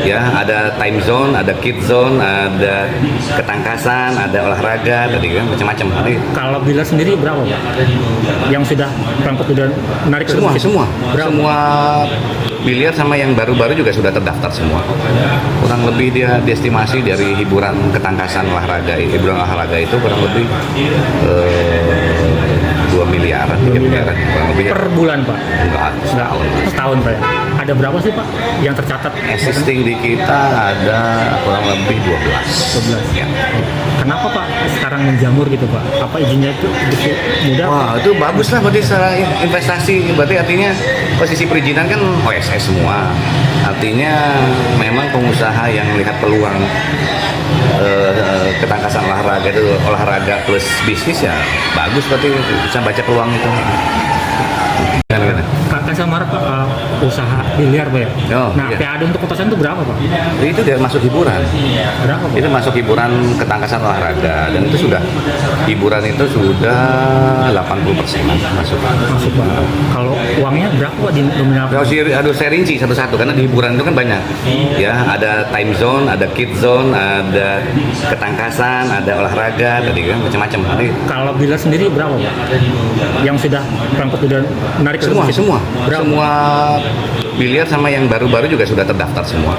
Ya, ada time zone, ada kid zone, ada ketangkasan, ada olahraga, tadi kan macam-macam. Nanti Kalau bila sendiri berapa Pak? Yang sudah pengikut sudah menarik semua Berapa? biliar sama yang baru-baru juga sudah terdaftar semua. Kurang lebih dia diestimasi dari hiburan ketangkasan olahraga, hiburan olahraga itu kurang lebih 2 miliaran, 3 miliaran kurang lebih. Per bulan Pak? Enggak, setahun. Setahun Pak ya? Ada berapa sih Pak yang tercatat? Existing di kita ada kurang lebih 12. 12. Ya. Kenapa Pak sekarang menjamur gitu Pak? Apa izinnya itu begitu mudah? Wah, itu bagus lah berarti secara investasi. Berarti artinya posisi perizinan kan OSS semua. Artinya memang pengusaha yang melihat peluang ketangkasan olahraga itu olahraga plus bisnis ya bagus, berarti bisa baca peluang itu. Kan sama Pak usaha biliar Pak ya? Oh, Nah, iya. PAD untuk kotasan itu berapa Pak? Itu dia masuk hiburan. Berapa Pak? Itu masuk hiburan ketangkasan olahraga dan itu sudah hiburan itu sudah 80% masuk. Masuk Pak. Kalau uangnya berapa Pak di nominal? Aduh, saya rinci satu-satu karena di hiburan itu kan banyak. Ya, ada time zone, ada kid zone, ada ketangkasan, ada olahraga, tadi kan macam-macam. Nanti Kalau bila sendiri berapa Pak? Yang sudah pengikut sudah menarik semua Berapa? biliar sama yang baru-baru juga sudah terdaftar semua.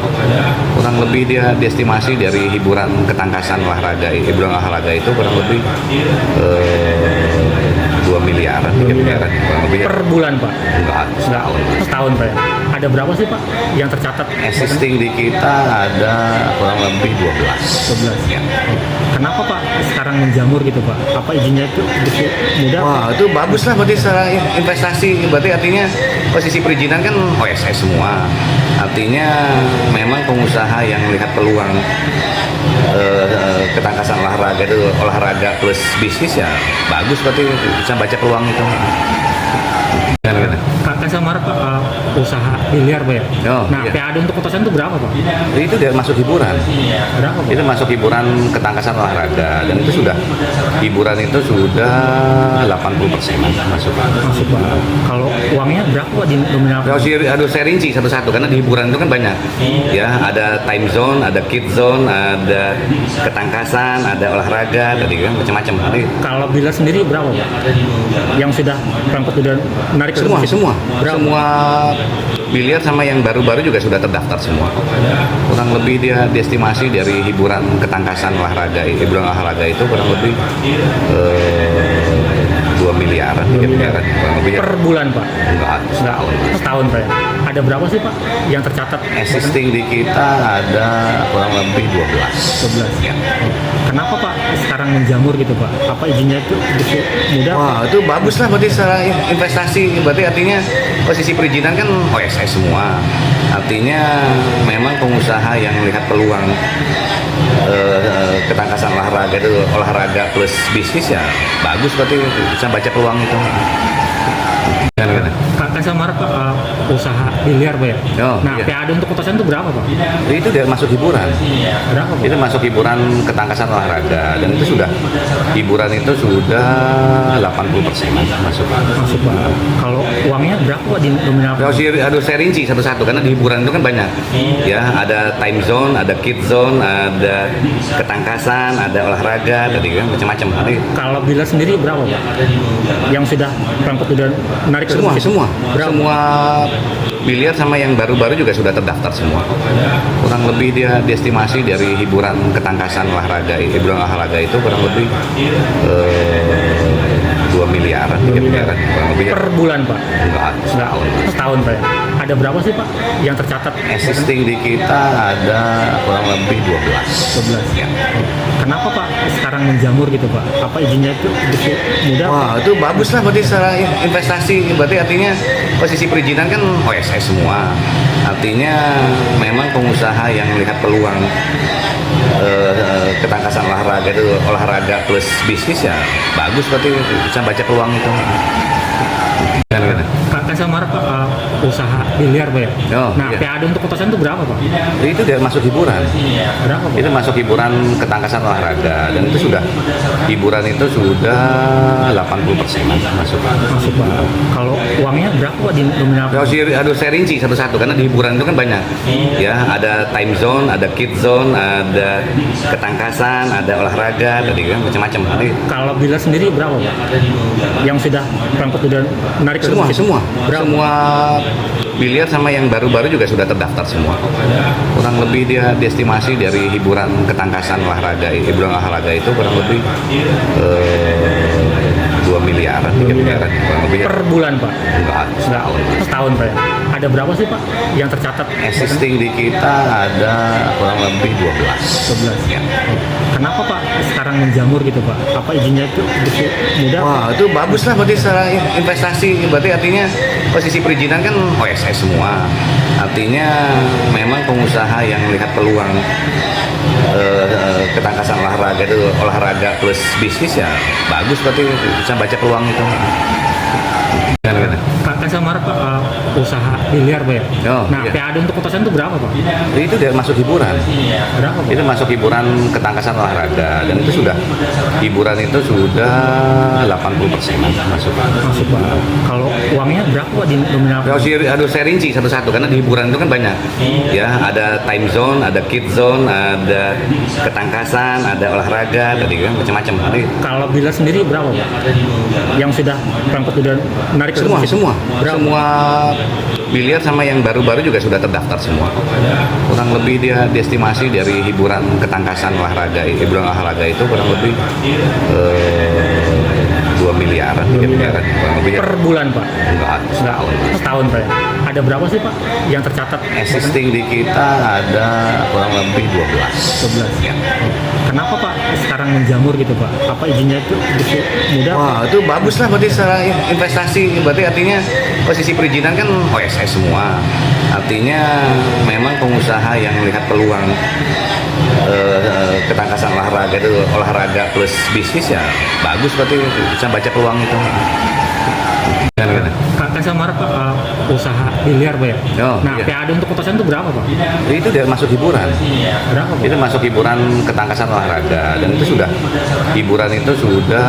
Kurang lebih dia diestimasi dari hiburan ketangkasan olahraga, hiburan olahraga itu kurang lebih 2 miliaran, 3 miliaran kurang lebih. Per bulan Pak? Enggak, setahun. Setahun Pak ya? Ada berapa sih Pak yang tercatat? Existing di kita ada kurang lebih 12. 12. Ya. Kenapa Pak sekarang menjamur gitu Pak? Apa izinnya itu begitu mudah? Wah, itu bagus lah berarti secara investasi. Berarti artinya posisi perizinan kan OSS semua. Artinya memang pengusaha yang melihat peluang ketangkasan olahraga itu olahraga plus bisnis ya bagus, berarti bisa baca peluang itu. Kan sama Pak usaha biliar Pak ya? Oh, Nah, iya. PAD untuk kotasan itu berapa Pak? Itu dia masuk hiburan. Berapa Pak? Itu masuk hiburan ketangkasan olahraga dan itu sudah hiburan itu sudah 80% masuk. Masuk Pak. Kalau uangnya berapa Pak di nominal? Aduh, saya rinci satu-satu karena di hiburan itu kan banyak. Ya, ada time zone, ada kid zone, ada ketangkasan, ada olahraga, tadi kan macam-macam. Nanti Kalau bila sendiri berapa Pak? Yang sudah pengikut sudah menarik semua Berapa? biliar sama yang baru-baru juga sudah terdaftar semua. Kurang lebih dia diestimasi dari hiburan ketangkasan olahraga, hiburan olahraga itu kurang lebih 2 miliaran, 3 miliaran kurang lebih. Per bulan Pak? Enggak, setahun. Setahun Pak ya? Ada berapa sih Pak yang tercatat? Existing di kita ada kurang lebih 12. 12. Ya. Kenapa Pak sekarang menjamur gitu Pak? Apa izinnya itu begitu mudah? Wah, itu bagus lah berarti secara investasi. Berarti artinya posisi perizinan kan OSS semua. Artinya memang pengusaha yang melihat peluang ketangkasan olahraga itu olahraga plus bisnis ya bagus, berarti bisa baca peluang itu. Kan saya marah Pak, usaha biliar Pak ya. Oh, Nah, iya. PAD untuk kotasan itu berapa Pak? Itu dia masuk hiburan. Berapa Pak? Itu masuk hiburan ketangkasan olahraga dan itu sudah hiburan itu sudah 80% masuk. Masuk Pak. Kalau uangnya berapa Pak di nominal? Harus saya rinci satu-satu karena di hiburan itu kan banyak. Ya, ada time zone, ada kid zone, ada ketangkasan, ada olahraga, tadi kan macam-macam. Nanti Kalau bila sendiri berapa Pak? Yang sudah pangkat udah menarik ke semua situ? semua Berapa? semua biliar sama yang baru-baru juga sudah terdaftar semua. Kurang lebih dia diestimasi dari hiburan ketangkasan olahraga, hiburan olahraga itu kurang lebih 2 miliaran, 3 miliaran kurang lebih. Per bulan Pak? Enggak, setahun. Setahun Pak ya? Ada berapa sih Pak yang tercatat? Existing di kita ada kurang lebih 12. 12. Ya. Kenapa Pak sekarang menjamur gitu Pak? Apa izinnya itu begitu mudah? Wah, itu bagus lah berarti secara investasi. Berarti artinya posisi perizinan kan OSS semua. Artinya memang pengusaha yang melihat peluang ketangkasan olahraga itu olahraga plus bisnis ya bagus, berarti bisa baca peluang itu. Gimana? Kan saya marah Pak, usaha biliar Pak ya. Oh, Nah, iya. PAD untuk kotasan itu berapa Pak? Itu dia masuk hiburan. Berapa Pak? Itu masuk hiburan ketangkasan olahraga dan itu sudah hiburan itu sudah 80% masuk. Masuk Pak. Kalau uangnya berapa Pak di nominal? Harus saya rinci satu-satu karena di hiburan itu kan banyak. Ya, ada time zone, ada kid zone, ada ketangkasan, ada olahraga, tadi kan macam-macam. Nanti Kalau bila sendiri berapa Pak? Yang sudah pangkat udah menarik ke semua situ? semua Berapa? semua biliar sama yang baru-baru juga sudah terdaftar semua. Kurang lebih dia diestimasi dari hiburan ketangkasan olahraga, hiburan olahraga itu kurang lebih 2 miliaran, 3 miliaran kurang lebih. Per bulan Pak? Enggak, setahun. Setahun Pak ya? Ada berapa sih Pak yang tercatat? Existing di kita ada kurang lebih 12. 12. Ya. Kenapa Pak sekarang menjamur gitu Pak? Apa izinnya itu begitu mudah? Wah, itu bagus lah berarti secara investasi. Berarti artinya posisi perizinan kan OSS semua. Artinya memang pengusaha yang melihat peluang ketangkasan olahraga itu olahraga plus bisnis ya bagus, berarti bisa baca peluang itu. Gimana? Kan saya marah Pak, usaha biliar Pak ya. Oh, Nah, iya. PAD untuk kotasan itu berapa Pak? Itu dia masuk hiburan. Berapa Pak? Itu masuk hiburan ketangkasan olahraga dan itu sudah hiburan itu sudah 80% masuk. Masuk Pak. Kalau uangnya berapa Pak di nominal? Harus saya rinci satu-satu karena di hiburan itu kan banyak. Ya, ada time zone, ada kid zone, ada ketangkasan, ada olahraga, tadi kan macam-macam. Nanti Kalau bila sendiri berapa Pak? Yang sudah pangkat udah menarik ke semua situ? semua Berapa? semua biliar sama yang baru-baru juga sudah terdaftar semua. Kurang lebih dia diestimasi dari hiburan ketangkasan olahraga, hiburan olahraga itu kurang lebih 2 miliaran, 3 miliaran kurang lebih. Per bulan Pak? Enggak, setahun. Setahun Pak ya? Ada berapa sih Pak yang tercatat? Existing di kita ada kurang lebih 12. 12. Ya. Kenapa Pak sekarang menjamur gitu Pak? Apa izinnya itu begitu mudah? Wah, itu bagus lah berarti secara investasi. Berarti artinya posisi perizinan kan OSS semua. Artinya memang pengusaha yang melihat peluang ketangkasan olahraga itu olahraga plus bisnis ya bagus, berarti bisa baca peluang itu. Gimana? Kan saya marah Pak, usaha biliar Pak ya. Oh, Nah, iya. PAD untuk kotasan itu berapa Pak? Itu dia masuk hiburan. Berapa Pak? Itu masuk hiburan ketangkasan olahraga dan itu sudah hiburan itu sudah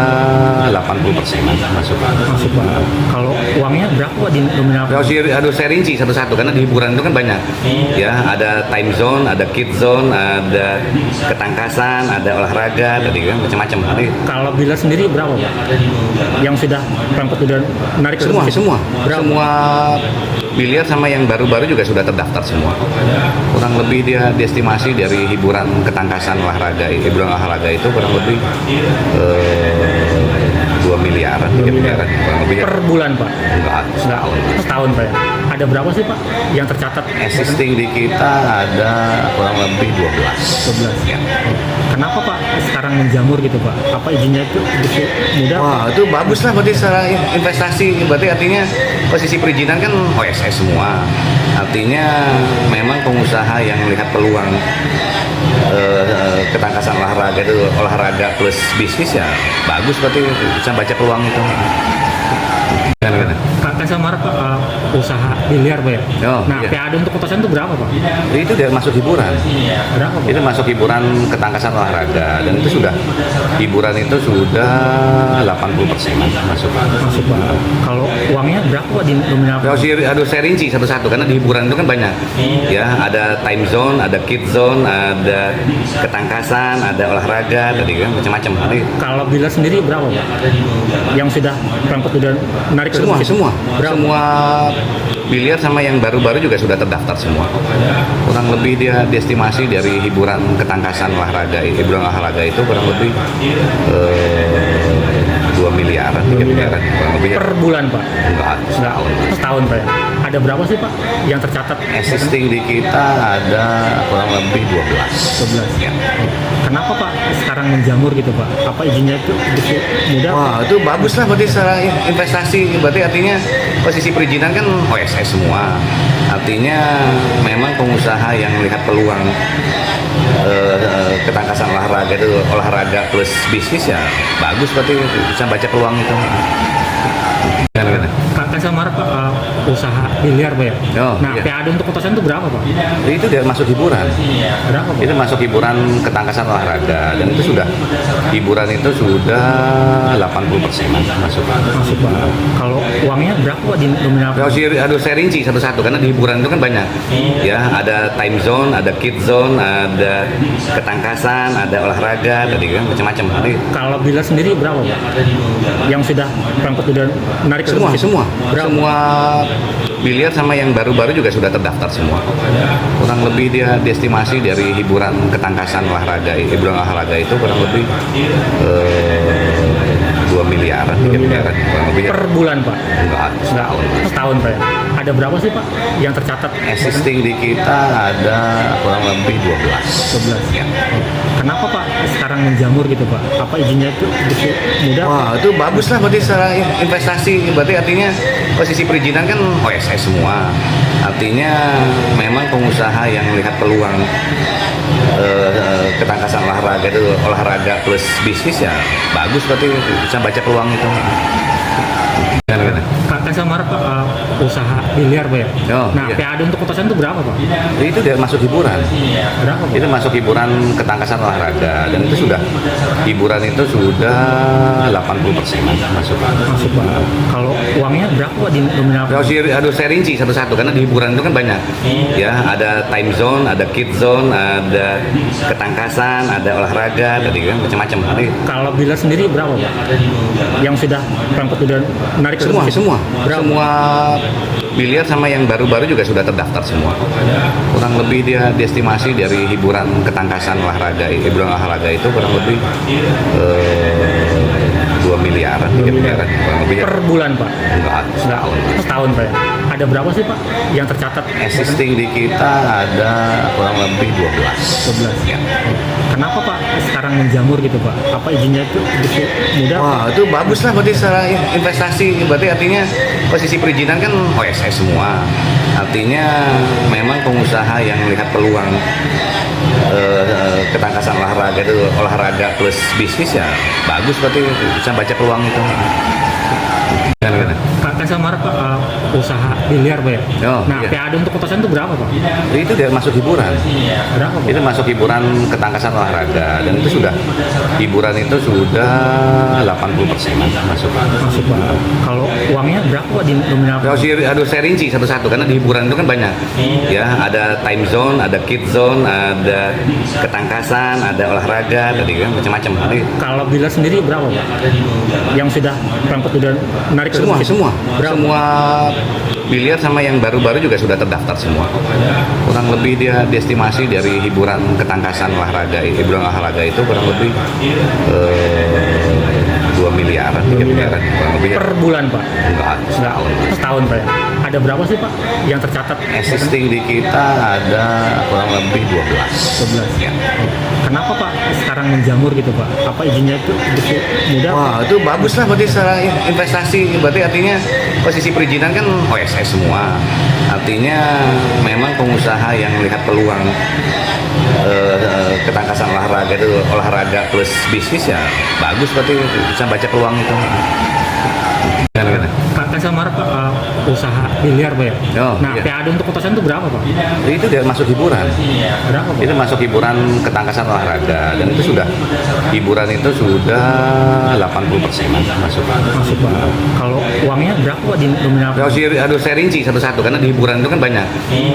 80% masuk. Masuk Pak. Kalau uangnya berapa Pak di nominal? Harus saya rinci satu-satu karena di hiburan itu kan banyak. Ya, ada time zone, ada kid zone, ada ketangkasan, ada olahraga, tadi kan macam-macam. Nanti Kalau bila sendiri berapa Pak? Yang sudah pangkat udah menarik ke semua situ? semua Berapa? semua biliar sama yang baru-baru juga sudah terdaftar semua. Kurang lebih dia diestimasi dari hiburan ketangkasan olahraga, hiburan olahraga itu kurang lebih 2 miliaran, 3 miliaran kurang lebih. Per bulan Pak? Enggak, setahun. Setahun Pak ya? Ada berapa sih Pak yang tercatat? Existing di kita ada kurang lebih 12. 12. Ya. Kenapa Pak sekarang menjamur gitu Pak? Apa izinnya itu begitu mudah? Wah, itu bagus lah berarti secara investasi. Berarti artinya posisi perizinan kan OSS semua. Artinya memang pengusaha yang melihat peluang ketangkasan olahraga itu olahraga plus bisnis ya bagus, berarti bisa baca peluang itu. Gimana? Kan Kan saya marah Pak, usaha biliar Pak ya. Oh, Nah, iya. PAD untuk kotasan itu berapa Pak? Itu dia masuk hiburan. Berapa Pak? Itu masuk hiburan ketangkasan olahraga dan itu sudah hiburan itu sudah 80% masuk. Masuk Pak. Kalau uangnya berapa Pak di nominal? Aduh, saya rinci satu-satu karena di hiburan itu kan banyak. Ya, ada time zone, ada kid zone, ada ketangkasan, ada olahraga, tadi kan macam-macam. Jadi Kalau bila sendiri berapa Pak? Yang sudah berangkat sudah menarik Berapa? semua biliar sama yang baru-baru juga sudah terdaftar semua. Kurang lebih dia diestimasi dari hiburan ketangkasan olahraga, hiburan olahraga itu kurang lebih 2 miliaran, 3 miliaran kurang lebih. Per bulan Pak? Enggak, setahun. Setahun Pak ya. Ada berapa sih Pak yang tercatat? Existing di kita ada kurang lebih 12. 12. Ya. Kenapa Pak sekarang menjamur gitu Pak? Apa izinnya itu begitu mudah? Wah, itu bagus lah berarti secara investasi. Berarti artinya posisi perizinan kan OSS semua. Artinya memang pengusaha yang melihat peluang ketangkasan olahraga itu olahraga plus bisnis ya bagus, berarti bisa baca peluang itu. Gimana? Kan saya marah Pak, usaha biliar Pak ya. Oh, Nah, iya. PAD untuk kotasan itu berapa Pak? Itu dia masuk hiburan. Berapa Pak? Itu masuk hiburan ketangkasan olahraga dan itu sudah hiburan itu sudah 80% masuk. Masuk Pak. Kalau uangnya berapa Pak di nominal? Aduh, saya rinci satu-satu karena di hiburan itu kan banyak. Ya, ada time zone, ada kid zone, ada ketangkasan, ada olahraga, tadi kan macam-macam. Jadi Kalau bila sendiri berapa Pak? Yang sudah berangkat sudah menarik semua Berapa? semua biliar sama yang baru-baru juga sudah terdaftar semua. Kurang lebih dia diestimasi dari hiburan ketangkasan olahraga, hiburan olahraga itu kurang lebih 2 miliaran, 3 miliaran kurang lebih. Per bulan Pak? Enggak, setahun. Setahun Pak ya. Ada berapa sih Pak yang tercatat? Existing di kita ada kurang lebih 12. 12. Ya. Kenapa Pak sekarang menjamur gitu Pak? Apa izinnya itu begitu mudah? Wah, itu bagus lah berarti secara investasi. Berarti artinya posisi perizinan kan OSS semua. Artinya memang pengusaha yang melihat peluang ketangkasan olahraga itu olahraga plus bisnis ya bagus, berarti bisa baca peluang itu. Gimana? Kan saya marah Pak, usaha biliar Pak ya. Oh, Nah, iya. PAD untuk kotasan itu berapa Pak? Itu dia masuk hiburan. Berapa Pak? Itu masuk hiburan ketangkasan olahraga dan itu sudah hiburan itu sudah 80% masuk. Masuk Pak. Kalau uangnya berapa Pak di nominal? Aduh, saya rinci satu-satu karena di hiburan itu kan banyak. Ya, ada time zone, ada kid zone, ada ketangkasan, ada olahraga, tadi kan macam-macam. Jadi Kalau bila sendiri berapa Pak? Yang sudah berangkat sudah menarik semua Berapa? biliar sama yang baru-baru juga sudah terdaftar semua. Kurang lebih dia diestimasi dari hiburan ketangkasan olahraga, hiburan olahraga itu kurang lebih 2 miliaran, 3 miliaran kurang lebih. Per bulan Pak? Enggak, setahun. Setahun Pak ya. Ada berapa sih Pak yang tercatat? Existing di kita ada kurang lebih 12. 12. Ya. Kenapa Pak sekarang menjamur gitu Pak? Apa izinnya itu begitu mudah? Wah, itu bagus lah berarti secara investasi. Berarti artinya posisi perizinan kan OSS semua. Artinya memang pengusaha yang melihat peluang ketangkasan olahraga itu olahraga plus bisnis ya bagus, berarti bisa baca peluang itu. Gimana? Kan saya marah Pak, usaha biliar Pak ya. Oh, Nah, iya. PAD untuk kotasan itu berapa Pak? Itu dia masuk hiburan. Berapa Pak? Itu masuk hiburan ketangkasan olahraga dan itu sudah hiburan itu sudah 80% masuk. Masuk Pak. Kalau uangnya berapa Pak di nominal? Aduh, saya rinci satu-satu karena di hiburan itu kan banyak. Ya, ada time zone, ada kid zone, ada ketangkasan, ada olahraga, tadi kan macam-macam. Jadi Kalau bila sendiri berapa Pak? Yang sudah berangkat sudah menarik semua Berapa? biliar sama yang baru-baru juga sudah terdaftar semua. Kurang lebih dia diestimasi dari hiburan ketangkasan olahraga, hiburan olahraga itu kurang lebih 2 miliaran, 3 miliaran kurang lebih. Per bulan Pak? Enggak, setahun. Setahun Pak ya. Ada berapa sih Pak yang tercatat? Existing di kita ada kurang lebih 12. 12. Ya. Kenapa Pak sekarang menjamur gitu Pak? Apa izinnya itu begitu mudah? Wah, itu bagus lah berarti secara investasi. Berarti artinya posisi perizinan kan OSS semua. Artinya memang pengusaha yang melihat peluang ketangkasan olahraga itu olahraga plus bisnis ya bagus, berarti bisa baca peluang itu. Gimana? Kan Kakak sama Pak usaha biliar Pak ya? Oh, Nah, iya. PAD untuk kotasan itu berapa Pak? Itu dia masuk hiburan. Berapa Pak? Itu masuk hiburan ketangkasan olahraga dan itu sudah hiburan itu sudah 80% masuk. Masuk Pak. Kalau uangnya berapa Pak di nominal? Aduh, saya rinci satu-satu karena di hiburan itu kan banyak.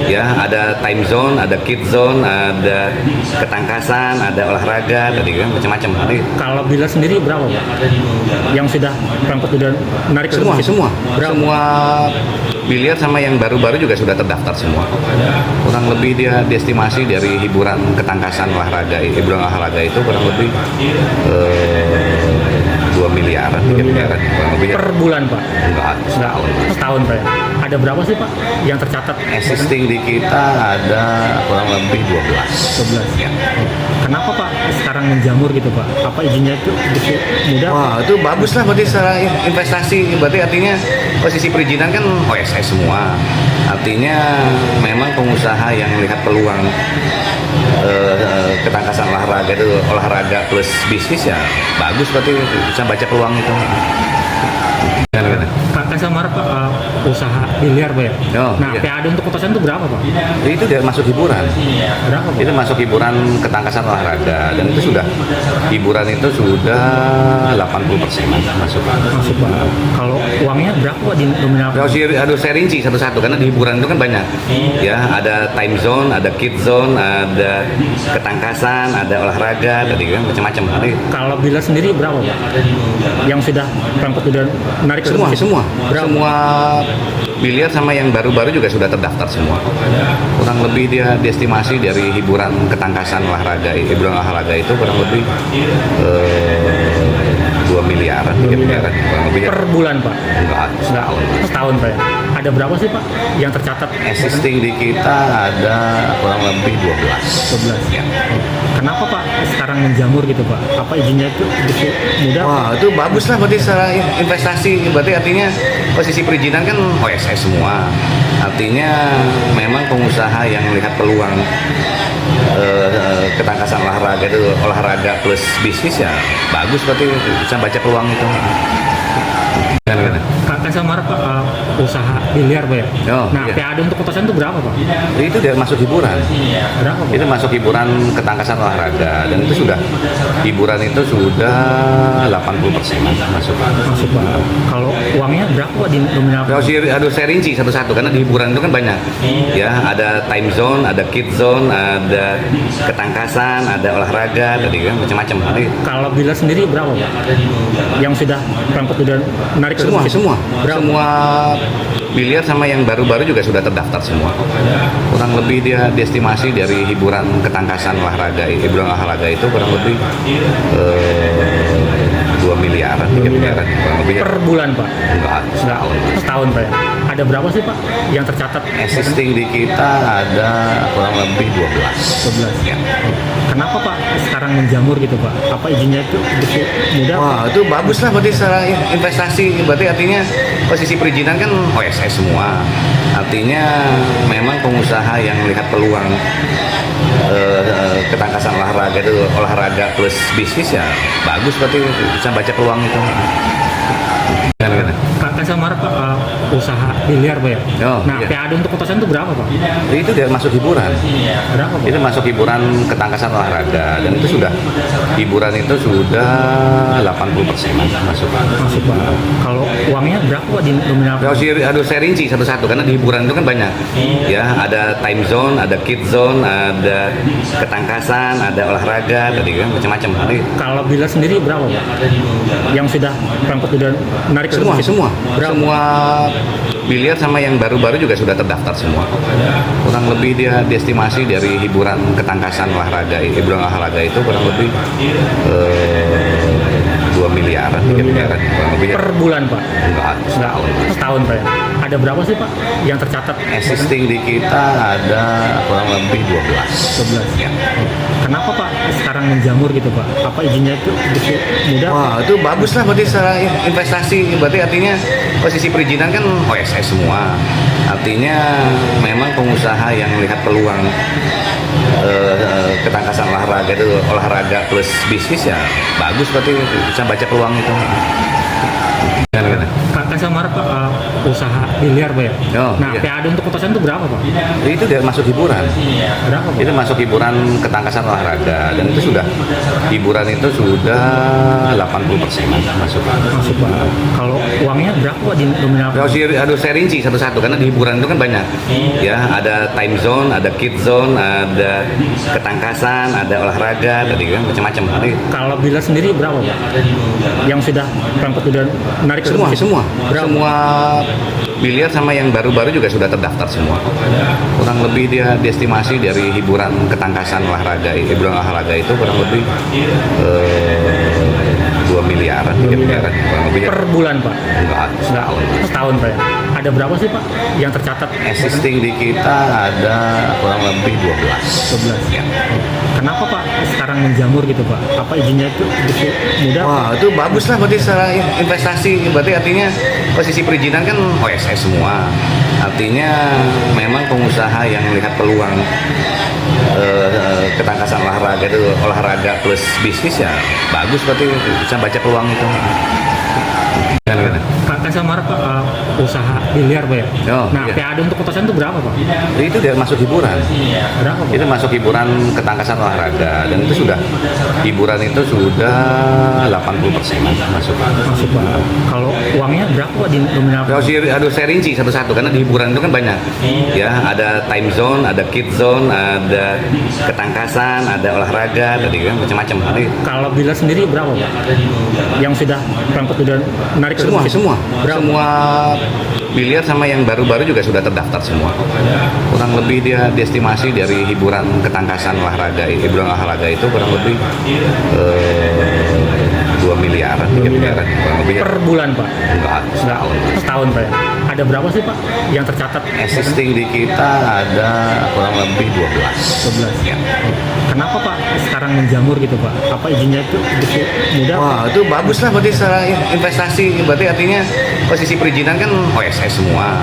Ya, ada time zone, ada kid zone, ada ketangkasan, ada olahraga, tadi kan macam-macam. Nanti Kalau bila sendiri berapa Pak? Yang sudah berangkat sudah menarik semua Berapa? semua biliar sama yang baru-baru juga sudah terdaftar semua. Kurang lebih dia diestimasi dari hiburan ketangkasan olahraga, hiburan olahraga itu kurang lebih 2 miliaran, 3 miliaran kurang lebih. Per bulan Pak? Enggak, setahun. Setahun Pak ya? Ada berapa sih Pak yang tercatat? Existing di kita ada kurang lebih 12. 12. Ya. Kenapa Pak sekarang menjamur gitu Pak? Apa izinnya itu begitu mudah? Wah, itu bagus lah berarti secara investasi. Berarti artinya posisi perizinan kan OSS semua. Artinya memang pengusaha yang melihat peluang ketangkasan olahraga itu olahraga plus bisnis ya bagus, berarti bisa baca peluang itu. Kakak sama Pak usaha biliar Pak ya? Oh, Nah, iya. PAD untuk kotasan itu berapa Pak? Itu dia masuk hiburan. Berapa Pak? Itu masuk hiburan ketangkasan olahraga dan itu sudah hiburan itu sudah 80% masuk. Masuk Pak. Kalau uangnya berapa Pak di nominal? Aduh, saya rinci satu-satu karena di hiburan itu kan banyak. Ya, ada time zone, ada kid zone, ada ketangkasan, ada olahraga, tadi kan macam-macam. Nanti Kalau bila sendiri berapa Pak? Yang sudah berangkat sudah menarik semua Berapa? biliar sama yang baru-baru juga sudah terdaftar semua. Kurang lebih dia diestimasi dari hiburan ketangkasan olahraga, hiburan olahraga itu kurang lebih 2 miliaran, 3 miliaran kurang lebih. Per bulan Pak? Enggak, setahun. Setahun Pak ya? Ada berapa sih Pak yang tercatat? Existing di kita ada kurang lebih 12. 12. Ya. Kenapa Pak sekarang menjamur gitu Pak? Apa izinnya itu begitu mudah? Wah, itu bagus lah berarti secara investasi. Berarti artinya posisi perizinan kan OSS semua. Artinya memang pengusaha yang melihat peluang ketangkasan olahraga itu olahraga plus bisnis ya bagus, berarti bisa baca peluang itu. Kakak sama Pak usaha biliar Pak ya? Oh, Nah, iya. PAD untuk kotasan itu berapa Pak? Itu dia masuk hiburan. Berapa Pak? Itu masuk hiburan ketangkasan olahraga dan itu sudah hiburan itu sudah 80% masuk. Masuk Pak. Kalau uangnya berapa Pak di nominal? Aduh, saya rinci satu-satu karena di hiburan itu kan banyak. Ya, ada time zone, ada kid zone, ada ketangkasan, ada olahraga, tadi kan macam-macam. Nanti Kalau bila sendiri berapa Pak? Yang sudah berangkat sudah menarik semua Berapa? biliar sama yang baru-baru juga sudah terdaftar semua. Kurang lebih dia diestimasi dari hiburan ketangkasan olahraga, hiburan olahraga itu kurang lebih 2 miliaran, 3 miliaran kurang lebih. Per bulan Pak? Enggak, setahun. Setahun Pak ya? Ada berapa sih Pak yang tercatat? Existing di kita ada kurang lebih 12. 12. Ya. Kenapa Pak sekarang menjamur gitu Pak? Apa izinnya itu begitu mudah? Wah, itu bagus lah berarti secara investasi. Berarti artinya posisi perizinan kan OSS semua. Artinya memang pengusaha yang melihat peluang ketangkasan olahraga itu olahraga plus bisnis ya bagus, berarti bisa baca peluang itu. Kakak sama Pak usaha biliar Pak ya? Oh, Nah, iya. PAD untuk kotasan itu berapa Pak? Itu dia masuk hiburan. Berapa Pak? Itu masuk hiburan ketangkasan olahraga dan itu sudah hiburan itu sudah 80% masuk. Masuk Pak. Kalau uangnya berapa Pak di nominal? Aduh, saya rinci satu-satu karena di hiburan itu kan banyak. Ya, ada time zone, ada kid zone, ada ketangkasan, ada olahraga, tadi kan macam-macam. Nanti Kalau bila sendiri berapa Pak? Yang sudah berangkat sudah menarik semua Berapa? biliar sama yang baru-baru juga sudah terdaftar semua. Kurang lebih dia diestimasi dari hiburan ketangkasan olahraga, hiburan olahraga itu kurang lebih 2 miliaran, 3 miliaran kurang lebih. Per bulan Pak? Enggak, setahun. Setahun Pak ya? Ada berapa sih Pak yang tercatat? Existing di kita ada kurang lebih 12. 12. Ya. Kenapa Pak sekarang menjamur gitu Pak? Apa izinnya itu begitu mudah? Wah, itu bagus lah berarti secara investasi. Berarti artinya posisi perizinan kan OSS semua. Artinya memang pengusaha yang melihat peluang ketangkasan olahraga itu olahraga plus bisnis ya bagus, berarti bisa baca peluang itu. Kakak Kan saya marah Pak, usaha biliar Pak ya. Oh, Nah, iya. PAD untuk kotasan itu berapa Pak? Itu dia masuk hiburan. Berapa Pak? Itu masuk hiburan ketangkasan olahraga dan itu sudah hiburan itu sudah 80% masuk. Masuk Pak. Kalau uangnya berapa Pak di nominal? Harus saya rinci satu-satu karena di hiburan itu kan banyak. Ya, ada time zone, ada kid zone, ada ketangkasan, ada olahraga, tadi kan macam-macam. Nanti Kalau bila sendiri berapa Pak? Yang sudah pangkat udah narik ke semua situ? semua Berapa? semua biliar sama yang baru-baru juga sudah terdaftar semua. Kurang lebih dia diestimasi dari hiburan ketangkasan olahraga, hiburan olahraga itu kurang lebih 2 miliaran, 3 miliaran kurang lebih. Per bulan Pak? Enggak, setahun. Setahun Pak ya? Ada berapa sih Pak yang tercatat? Existing di kita ada kurang lebih 12. 12. Ya. Kenapa Pak sekarang menjamur gitu Pak? Apa izinnya itu begitu mudah? Wah, itu bagus lah berarti secara investasi. Berarti artinya posisi perizinan kan OSS semua. Artinya memang pengusaha yang melihat peluang ketangkasan olahraga itu olahraga plus bisnis ya bagus, berarti bisa baca peluang itu. Gimana? Kan saya marah Pak, usaha biliar Pak ya. Oh, Nah, iya. PAD untuk kotasan itu berapa Pak? Itu dia masuk hiburan. Berapa Pak? Itu masuk hiburan ketangkasan olahraga dan itu sudah hiburan itu sudah 80% masuk. Masuk Pak. Kalau uangnya berapa Pak di nominal? Harus saya rinci satu-satu karena di hiburan itu kan banyak. Ya, ada time zone, ada kid zone, ada ketangkasan, ada olahraga, tadi kan macam-macam. Nanti Kalau bila sendiri berapa Pak? Yang sudah pangkat udah narik ke semua situ? semua Berapa? semua biliar sama yang baru-baru juga sudah terdaftar semua. Kurang lebih dia diestimasi dari hiburan ketangkasan olahraga, hiburan olahraga itu kurang lebih 2 miliaran, 3 miliaran kurang lebih. Per bulan Pak? Enggak, setahun. Setahun Pak ya? Ada berapa sih Pak yang tercatat? Existing di kita ada kurang lebih 12. 12. Ya. Kenapa Pak sekarang menjamur gitu Pak? Apa izinnya itu begitu mudah? Wah, itu bagus lah berarti secara investasi. Berarti artinya posisi perizinan kan OSS semua.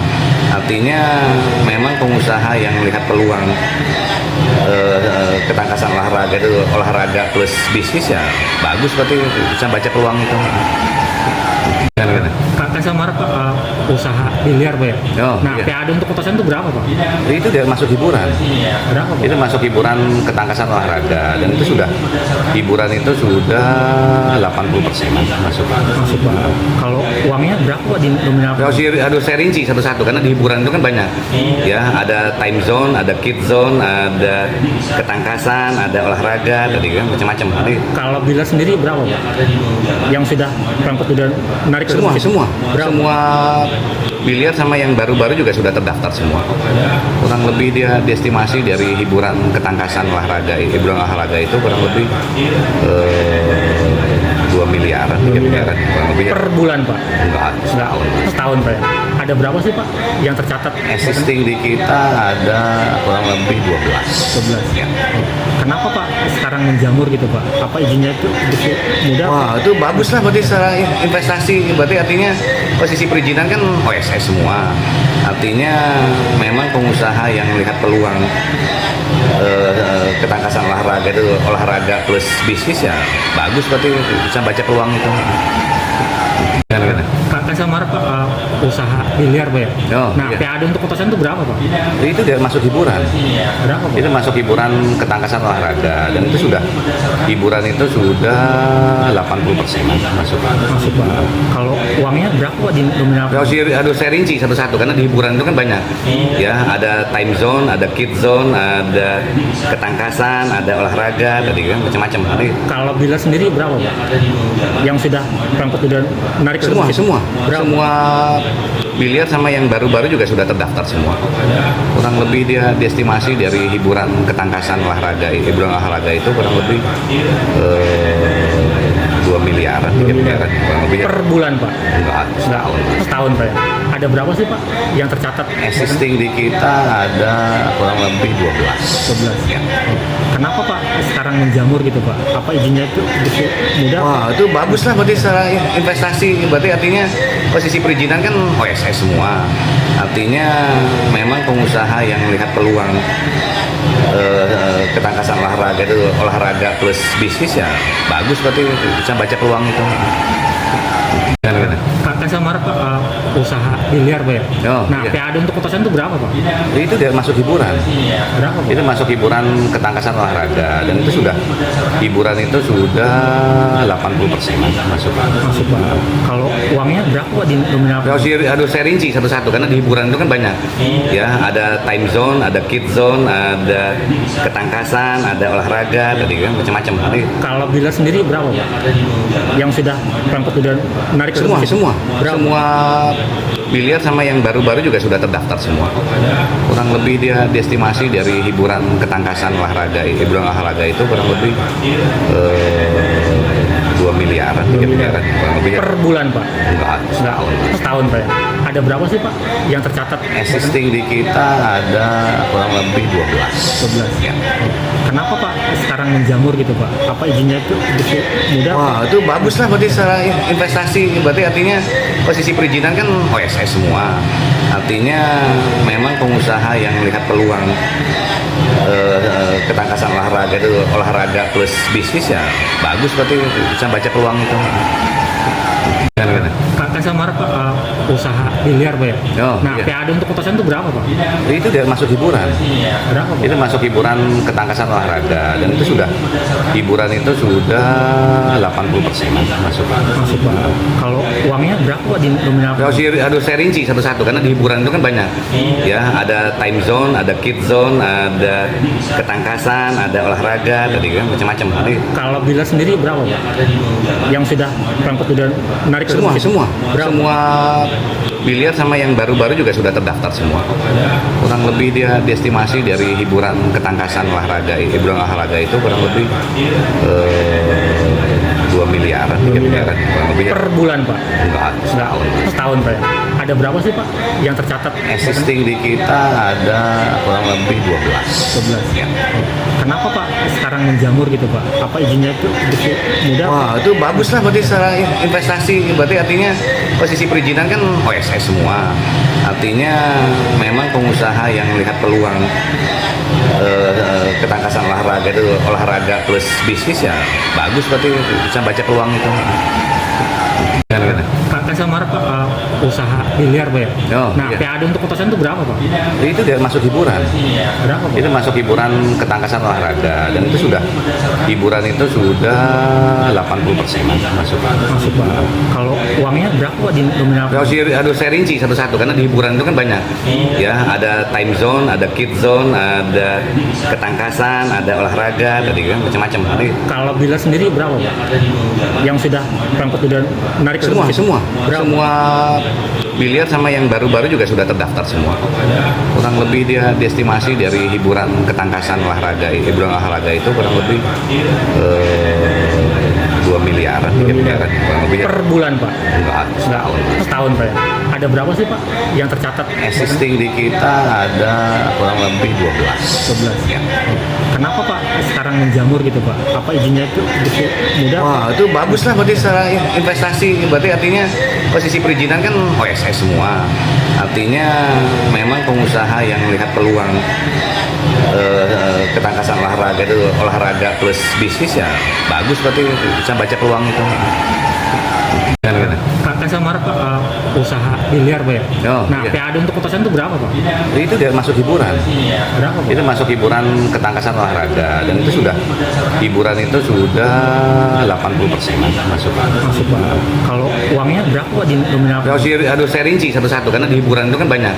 Artinya memang pengusaha yang melihat peluang ketangkasan olahraga itu olahraga plus bisnis ya bagus, berarti bisa baca peluang itu. Gimana? Kan saya marah Pak, usaha biliar Pak ya. Oh, Nah, iya. PAD untuk kotasan itu berapa Pak? Itu dia masuk hiburan. Berapa Pak? Itu masuk hiburan ketangkasan olahraga dan itu sudah hiburan itu sudah 80% masuk. Masuk Pak. Kalau uangnya berapa Pak di nominal? Harus saya rinci satu-satu karena di hiburan itu kan banyak. Ya, ada time zone, ada kid zone, ada ketangkasan, ada olahraga, tadi kan macam-macam. Nanti Kalau bila sendiri berapa Pak? Yang sudah pangkat udah narik ke semua situ? semua Berapa? semua biliar sama yang baru-baru juga sudah terdaftar semua. Kurang lebih dia diestimasi dari hiburan ketangkasan olahraga, hiburan olahraga itu kurang lebih 2 miliaran, 3 miliaran kurang lebih. Per bulan Pak? Enggak, setahun. Setahun Pak ya? Ada berapa sih Pak yang tercatat? Existing di kita ada kurang lebih 12. 12. Ya. Kenapa Pak sekarang menjamur gitu Pak? Apa izinnya itu begitu mudah? Wah, itu bagus lah berarti secara investasi. Berarti artinya posisi perizinan kan OSS semua. Artinya memang pengusaha yang melihat peluang ketangkasan olahraga itu olahraga plus bisnis ya bagus, berarti bisa baca peluang itu. Gimana? Kan saya marah Pak, usaha biliar Pak ya. Oh, Nah, iya. PAD untuk kotasan itu berapa Pak? Itu dia masuk hiburan. Berapa Pak? Itu masuk hiburan ketangkasan olahraga dan itu sudah hiburan itu sudah 80% masuk. Masuk Pak. Kalau uangnya berapa Pak di nominal? Harus saya rinci satu-satu karena di hiburan itu kan banyak. Ya, ada time zone, ada kid zone, ada ketangkasan, ada olahraga, tadi kan macam-macam. Nanti Kalau bila sendiri berapa Pak? Yang sudah pangkat udah narik ke semua situ? semua Berapa? semua biliar sama yang baru-baru juga sudah terdaftar semua. Kurang lebih dia diestimasi dari hiburan ketangkasan olahraga, hiburan olahraga itu kurang lebih 2 miliaran, 3 miliaran kurang lebih. Per bulan Pak? Enggak, setahun. Setahun Pak ya? Ada berapa sih Pak yang tercatat? Existing di kita ada kurang lebih 12. 12. Ya. Kenapa Pak sekarang menjamur gitu Pak? Apa izinnya itu begitu mudah? Wah, itu bagus lah berarti secara investasi. Berarti artinya posisi perizinan kan OSS semua. Artinya memang pengusaha yang melihat peluang ketangkasan olahraga itu olahraga plus bisnis ya bagus, berarti bisa baca peluang itu. Gimana? Kan saya marah Pak, usaha biliar Pak ya? Oh, Nah, iya. PAD untuk kotasan itu berapa Pak? Itu dia masuk hiburan. Berapa Pak? Itu masuk hiburan ketangkasan olahraga dan itu sudah hiburan itu sudah 80% masuk. Masuk Pak. Kalau uangnya berapa Pak di nominal? Harus saya rinci satu-satu karena di hiburan itu kan banyak. Ya, ada time zone, ada kid zone, ada ketangkasan, ada olahraga, tadi kan macam-macam. Nanti Kalau biliar sendiri berapa Pak? Yang sudah perangkat sudah menarik semua Berapa? semua biliar sama yang baru-baru juga sudah terdaftar semua. Kurang lebih dia diestimasi dari hiburan ketangkasan olahraga, hiburan olahraga itu kurang lebih 2 miliaran, 3 miliaran kurang lebih. Per bulan Pak? Enggak, setahun. Setahun Pak ya? Ada berapa sih Pak yang tercatat? Existing di kita ada kurang lebih 12. 12. Ya. Kenapa Pak sekarang menjamur gitu Pak? Apa izinnya itu begitu mudah? Wah, itu bagus lah berarti secara investasi. Berarti artinya posisi perizinan kan OSS semua. Artinya memang pengusaha yang melihat peluang ketangkasan olahraga itu olahraga plus bisnis ya bagus, berarti bisa baca peluang itu. Gimana? Pak Kasamar Pak usaha biliar Pak ya? Oh, Nah, iya. PAD untuk kotasan itu berapa Pak? Itu dia masuk hiburan. Berapa Pak? Itu masuk hiburan ketangkasan olahraga dan itu sudah hiburan itu sudah 80% masuk. Masuk Pak. Kalau uangnya berapa Pak di nominal? Harus saya rinci satu-satu karena di hiburan itu kan banyak. Ya, ada time zone, ada kid zone, ada ketangkasan, ada olahraga, tadi kan macam-macam. Nanti Kalau biliar sendiri berapa Pak? Yang sudah perangkat sudah menarik semua Berapa? semua biliar sama yang baru-baru juga sudah terdaftar semua. Kurang lebih dia diestimasi dari hiburan ketangkasan olahraga, hiburan olahraga itu kurang lebih 2 miliaran, 3 miliaran kurang lebih. Per bulan Pak? Enggak, setahun. Setahun Pak ya? Ada berapa sih Pak yang tercatat? Existing di kita ada kurang lebih 12. 12. Ya. Kenapa Pak sekarang menjamur gitu Pak? Apa izinnya itu begitu mudah? Wah, itu bagus lah berarti secara investasi. Berarti artinya posisi perizinan kan OSS semua. Artinya memang pengusaha yang melihat peluang ketangkasan olahraga itu olahraga plus bisnis ya bagus, berarti bisa baca peluang itu. Gimana? Pak Kasamar Pak usaha biliar Pak ya? Oh, Nah, iya. PAD untuk kotasan itu berapa Pak? Itu dia masuk hiburan. Berapa Pak? Itu masuk hiburan ketangkasan olahraga dan itu sudah hiburan itu sudah 80% masuk. Masuk Pak. Kalau uangnya berapa Pak di nominal? Harus saya rinci satu-satu karena di hiburan itu kan banyak. Ya, ada time zone, ada kid zone, ada ketangkasan, ada olahraga, tadi kan macam-macam. Nanti Kalau biliar sendiri berapa Pak? Yang sudah perangkat sudah menarik semua Berapa? biliar sama yang baru-baru juga sudah terdaftar semua. Kurang lebih dia diestimasi dari hiburan ketangkasan olahraga, hiburan olahraga itu kurang lebih 2 miliaran, 3 miliaran kurang lebih. Per bulan Pak? Enggak, setahun. Setahun Pak ya? Ada berapa sih Pak yang tercatat? Existing di kita ada kurang lebih 12. 12. Ya. Kenapa Pak sekarang menjamur gitu Pak? Apa izinnya itu begitu mudah? Wah, itu bagus lah berarti secara investasi. Berarti artinya posisi perizinan kan OSS semua. Artinya memang pengusaha yang melihat peluang ketangkasan olahraga itu olahraga plus bisnis ya bagus, berarti bisa baca peluang itu. Gimana? Pak Kasamar Pak usaha biliar Pak ya? Oh, Nah, iya. PAD untuk kotasan itu berapa Pak? Itu dia masuk hiburan. Berapa Pak? Itu masuk hiburan ketangkasan olahraga dan itu sudah hiburan itu sudah 80% masuk. Masuk Pak. Kalau uangnya berapa Pak di nominal? Harus saya rinci satu-satu karena di hiburan itu kan banyak.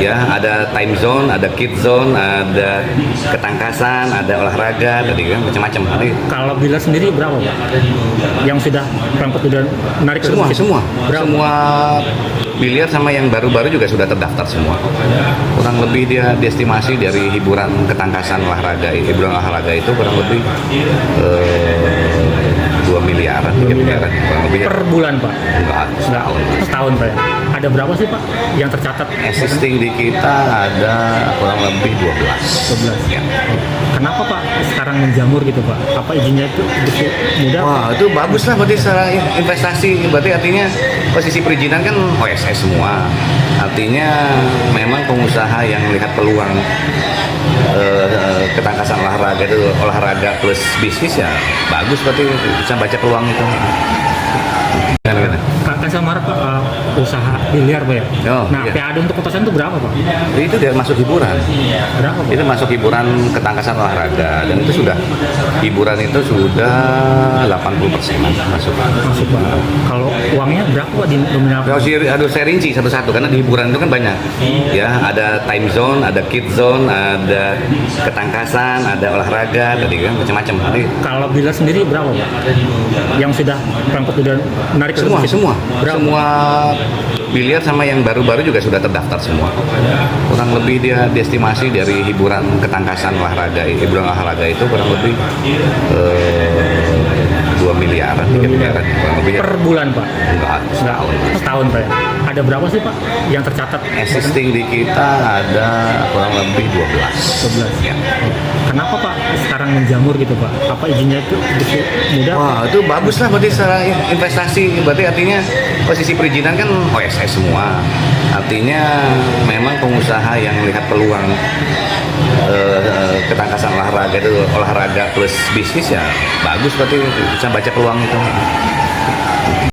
Ya, ada time zone, ada kid zone, ada ketangkasan, ada olahraga, tadi kan macam-macam. Nanti Kalau biliar sendiri berapa Pak? Yang sudah perangkat sudah menarik semua Berapa? biliar sama yang baru-baru juga sudah terdaftar semua. Kurang lebih dia diestimasi dari hiburan ketangkasan olahraga, hiburan olahraga itu kurang lebih 2 miliaran, 3 miliaran kurang lebih. Per bulan Pak? Enggak, setahun. Setahun Pak ya? Ada berapa sih Pak yang tercatat? Existing di kita ada kurang lebih 12. 12. Ya. Kenapa Pak sekarang menjamur gitu Pak? Apa izinnya itu begitu mudah? Wah, itu bagus lah berarti secara investasi. Berarti artinya posisi perizinan kan OSS semua. Artinya memang pengusaha yang melihat peluang ketangkasan olahraga itu olahraga plus bisnis ya bagus, berarti bisa baca peluang itu. Gimana? Pak Kan saya marah Pak, usaha biliar Pak ya. Oh, Nah, iya. PAD untuk kotasan itu berapa Pak? Itu dia masuk hiburan. Berapa Pak? Itu masuk hiburan ketangkasan olahraga dan itu sudah hiburan itu sudah 80% masuk. Masuk Pak. Kalau uangnya berapa Pak di nominal? Aduh, saya rinci satu-satu karena di hiburan itu kan banyak. Ya, ada time zone, ada kid zone, ada ketangkasan, ada olahraga, tadi kan macam-macam. Nanti Kalau biliar sendiri berapa Pak? Yang sudah pengangkut sudah menarik semua Berapa? semua biliar sama yang baru-baru juga sudah terdaftar semua. Kurang lebih dia diestimasi dari hiburan ketangkasan olahraga, hiburan olahraga itu kurang lebih 2 miliaran, 3 miliaran kurang lebih. Per bulan Pak? Enggak, setahun. Setahun Pak ya? Ada berapa sih Pak yang tercatat? Existing di kita ada kurang lebih 12. 12. Ya. Kenapa Pak sekarang menjamur gitu Pak? Apa izinnya itu begitu mudah? Wah, itu bagus lah berarti secara investasi. Berarti artinya posisi perizinan kan OSS semua. Artinya memang pengusaha yang melihat peluang ketangkasan olahraga itu olahraga plus bisnis ya bagus berarti bisa baca peluang itu.